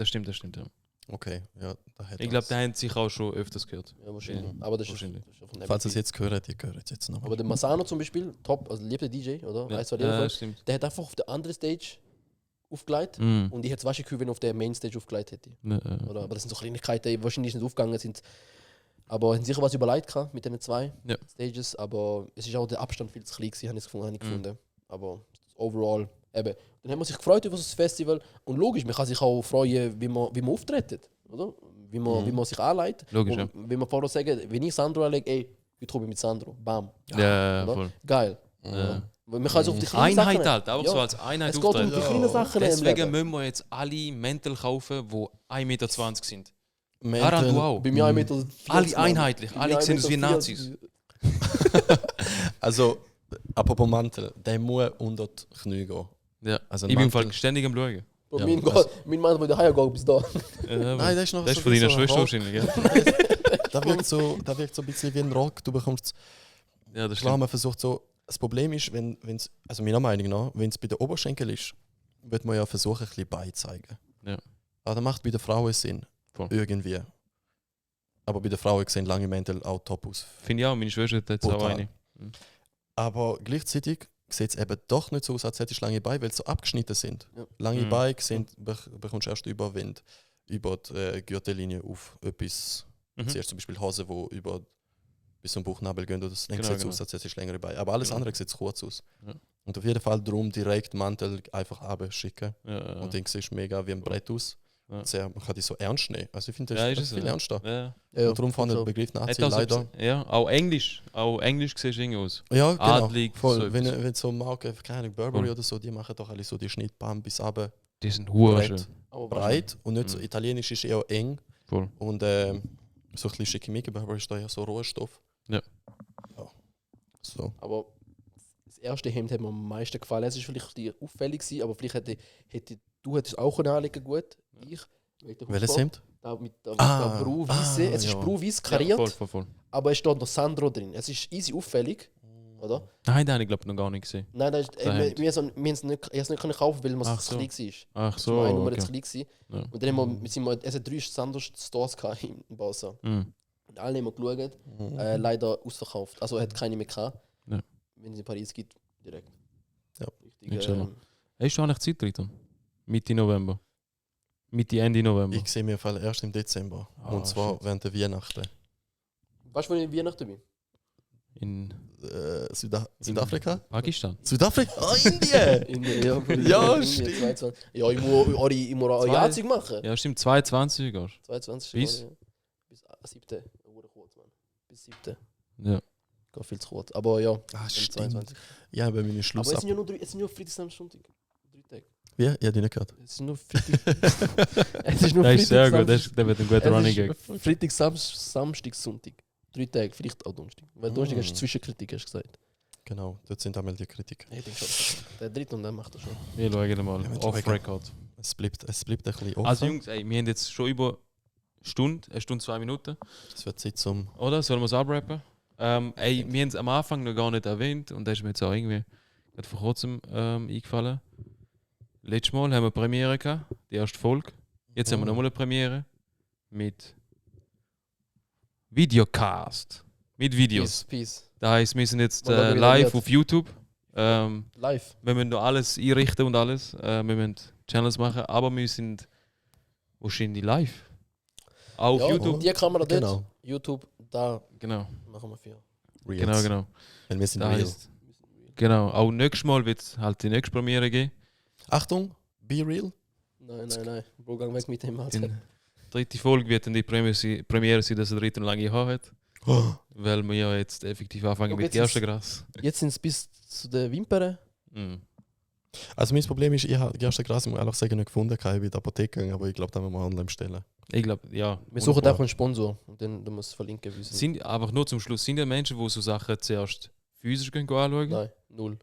stimmt, ja. Okay, ja. Ich glaube, da haben sich auch schon öfters gehört. Ja, wahrscheinlich. Aber das wahrscheinlich. Falls ihr es jetzt gehört, ihr gehört es jetzt noch. Aber der Masano zum Beispiel, top, also liebter DJ, oder? Ja, stimmt. Der hat einfach auf der anderen Stage aufgelegt. Mm. Und ich hätte es wahrscheinlich wenn ich auf der Mainstage aufgelegt hätte. Ne, Oder? Aber das sind so Kleinigkeiten, die wahrscheinlich nicht aufgegangen sind. Aber haben sicher was überlegt gehabt mit den 2 Stages. Aber es ist auch der Abstand viel zu klein gewesen, habe ich gefunden. Aber overall, eben. Dann haben wir sich gefreut über das Festival. Und logisch, man kann sich auch freuen, wie man auftritt. Oder? Wie man sich anlegt. Logisch, und wenn wir vorher sagen, wenn ich Sandro anlege, ey, ich probiere mit Sandro. Bam. Ja, voll. Geil. Ja. Man kann es auf die kleinen Einheit Sachen halt, auch so als Einheit Es geht um die kleinen Sachen im Deswegen Leben. müssen wir jetzt alle Mäntel kaufen, die 1,20 Meter sind. Mäntel- Haran, du auch. Bei mir 1,40 Meter. Alle einheitlich, alle sehen aus wie Nazis. Also, apropos Mantel, der muss unter die Knie gehen. Ja. Also Ich bin im Mantel- Fall ständig am Schauen. Bro, Ja, mein Mann will daheim gehen bis da. Nein, das ist noch Das ist so von wie deiner so Schwester Rock. wahrscheinlich, ja? Das wirkt so ein bisschen wie ein Rock. Du bekommst Ja, das klar, stimmt. man versucht so. Das Problem ist, wenn's, also meiner Meinung nach, wenn es bei den Oberschenkel ist, wird man ja versuchen, ein bisschen beizeigen. Ja. Aber das macht bei den Frauen Sinn. Voll. Irgendwie. Aber bei den Frauen sehen lange Mäntel auch top aus. Finde ich auch, meine Schwester hat jetzt auch Brutal. eine. Aber gleichzeitig sieht es eben doch nicht so aus, als hättest du lange Beine, weil sie so abgeschnitten sind. Ja. Lange Mhm. Beine bekommst du erst über Wind, über die Gürtellinie auf etwas. Mhm. Zuerst zum Beispiel Hosen, die über bis zum Bauchnabel gehen. Das Genau, sieht genau. aus, als hättest du längere Beine. Aber alles Genau. andere sieht kurz aus. Ja. Und auf jeden Fall darum direkt Mantel einfach abschicken. Ja, Und dann siehst du mega wie ein Brett aus. Ja. Sehr, man kann die so ernst nehmen. Also ich finde, das Ja, ist ist es viel so. ernster. Ja. Ja, Und darum fand ich so. den Begriff Nazi Hat auch so leider. gesehen. Ja, auch Englisch siehst du irgendwie aus. Ja, genau. Adlig, Voll. so Wenn, etwas. wenn so Marken, keine Ahnung, Burberry Voll. oder so, die machen doch alle so die Schnittbahn bis runter Die sind hure breit, schön. Aber breit und nicht so. Mhm. Italienisch ist eher eng Voll. und so ein bisschen schickimicki. Burberry ist da ja so Rohstoff. Ja. Ja. So. Aber das erste Hemd hat mir am meisten gefallen. Es war vielleicht die auffällig gewesen, aber vielleicht du hättest auch eine anlegen gut. Ich. Welches Hemd? Da mit der Ah, Brauweisse. Es ist ja. Brauweiss Ja, kariert, voll. aber es steht noch Sandro drin. Es ist easy auffällig, oder? Nein, den habe ich glaube noch gar nicht gesehen. Nein, das ist, Das Hemd. wir haben es nicht können kaufen, weil es Ach zu so. klein war. Ach So, so, eine Nummer okay. zu klein gewesen. Ja. Und dann haben es hat 3 Sandro-Stores gehabt in Basel. Mhm. Und alle haben wir geschaut. Mhm. Leider ausverkauft. Also hat keine mehr gehabt. Ja. Wenn es in Paris gibt, direkt. Ja. Richtig, Inshallah. Hast du eigentlich Zeit drin? Mitte November? Mitte, Ende November? Ich sehe mir Fall erst im Dezember. Ah, und zwar shit. während der Weihnachten. Weißt du, wo ich Weihnachten bin? In Südafrika? Pakistan? Südafrika? Ah, Indien! Ja, Ja, Indien, stimmt. 22. Ja, ich muss auch Jahrzeug machen. Ja, stimmt, 22 gehst 22. Bis? Ja. Bis 7. Wurde kurz, Mann. Bis 7. Ja. Geht viel zu kurz. Aber ja, Ah, bis stimmt. Ja, bei meinem Schluss Aber es sind ja nur Freitag, Samstag, Sonntag. 3 Tage. Wie? Ja, die nicht gehört. Es sind nur Freitag. Es ist nur Das ist sehr gut, Samstag, der wird ein guter Running es Gag. ist Freitag, Samstag, Sonntag. 3 Tage, vielleicht auch Donnerstag. Weil Donnerstag hast du Zwischenkritik, hast du gesagt. Genau, dort sind einmal die Kritik. Ich denke schon. Der dritte und dann macht er schon. Wir schauen mal. Ja, wir Off schauen. Record. Es bleibt ein bisschen offen. Also Jungs, ey, wir haben jetzt schon über eine Stunde 2 Minuten. Es wird Zeit zum. Oder? Sollen wir es abrappen? Wir haben es am Anfang noch gar nicht erwähnt und das ist mir jetzt auch irgendwie gerade vor kurzem eingefallen. Letztes Mal haben wir Premiere gehabt, die erste Folge. Jetzt haben wir nochmal eine Premiere mit Videocast. Mit Videos. Peace. Das heisst, wir sind jetzt Mal schauen, wie das live wird. auf YouTube. Wir Live. müssen noch alles einrichten und alles. Wir müssen Channels machen, aber wir sind wahrscheinlich live. Auch auf Ja, YouTube. die Kamera dort. Genau. YouTube, da Genau, machen wir viel. Reels. genau. Weil wir sind Das real. heisst, genau, auch nächstes Mal wird es halt die nächste Premiere geben. Achtung, be real. Nein. Bro, gang weg mit dem. Die Alter. dritte Folge wird dann die Premiere sein, dass er dritte und lange Haar hat. Weil wir ja jetzt effektiv anfangen Ja, mit jetzt ist- Gerstengras. Jetzt sind es bis zu den Wimpern. Mhm. Also mein Problem ist, ich habe Gerstengras, muss ich ehrlich sagen, nicht gefunden. Ich bin in die Apotheke gegangen, aber ich glaube, da müssen wir online bestellen. Ich glaube, ja. Wir suchen Wunderbar. auch einen Sponsor. Und dann du musst es verlinken. Wie sie- Sind einfach nur zum Schluss, sind ja Menschen, die so Sachen zuerst physisch gehen anschauen? Nein, 0.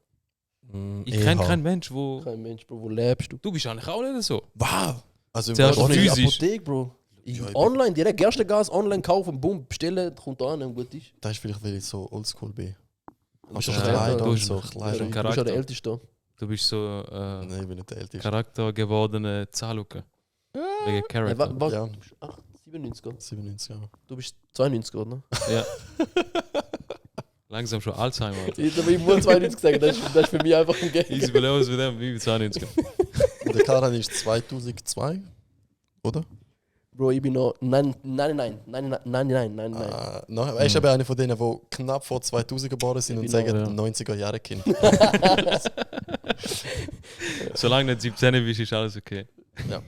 Ich kenne keinen Menschen, wo. Kein Mensch, Bro, wo lebst du? Du bist eigentlich auch nicht so. Wow! Also im Zuerst wahrsten- in der physisch. Apotheke, Bro. Ja, ich Online, direkt Gerstengas, online kaufen, boom, bestellen, kommt da an und gut ist. Das ist vielleicht, weil ich so oldschool bin. Du bist Also schon Kleider du und bist so. ein- Du Kleider. schon bist ja der Charakter. Älteste. Du bist so Nein, ich bin nicht der Älteste. Charakter gewordene Zaluke. Wegen Hey, Charakter. Ja. Du bist 97er. 97 Jahre. Du bist 92er, oder? Ja. Langsam schon Alzheimer. Ich habe immer 92 gesagt, das ist für mich einfach ein Gag. Ich überlege aus mit dem, wie 92. Der Karan ist 2002, oder? Bro, ich bin noch. Nein. No, er ist aber einer von denen, die knapp vor 2000 geboren sind und Ich sagen, bin noch, 90er-Jahre-Kind. Solange du nicht 17 bist, ist alles okay. Ja.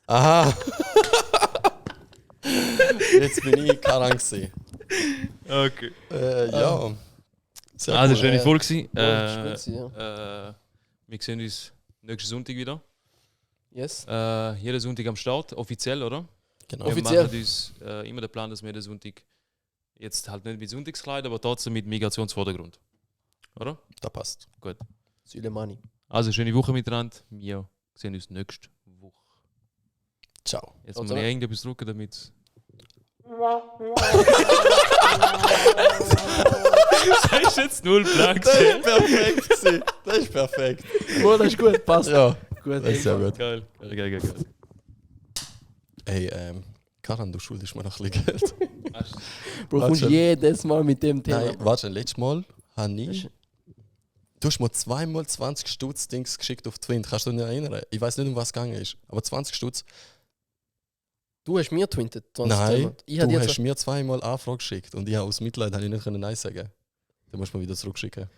Aha! Jetzt bin ich Karan gewesen. Okay. Ja. Sehr Also, cool. schöne Folge gewesen. Ja. Wir sehen uns nächsten Sonntag wieder. Yes. Jeden Sonntag am Start, offiziell, oder? Genau. Wir Offiziell. machen uns immer den Plan, dass wir jeden Sonntag jetzt halt nicht mit Sonntagskleid, aber trotzdem mit Migrationsvordergrund. Oder? Das passt. Sülemani. Also, schöne Woche miteinander. Wir sehen uns nächste Woche. Ciao. Jetzt muss man irgendetwas drücken, damit. Das ist jetzt null Plan. Das ist perfekt gewesen. Das ist perfekt. Bro, das ist gut, passt. Ja, Gut. das ist sehr gut. Geil. Hey, Karan, du schuldest mir noch ein bisschen Geld. Bro, kommst Warte. jedes Mal mit dem Thema. Nein, warte, letztes Mal habe ich... Du hast mir zweimal 20 Stutz Dings geschickt auf Twint. Kannst du dich erinnern? Ich weiß nicht, um was es gegangen ist. Aber 20 Stutz. Du hast mir twintet. Nein, Ich du hast mir zweimal Anfrage geschickt und ich habe aus Mitleid nicht Nein sagen. Dann musst du mir wieder zurückschicken.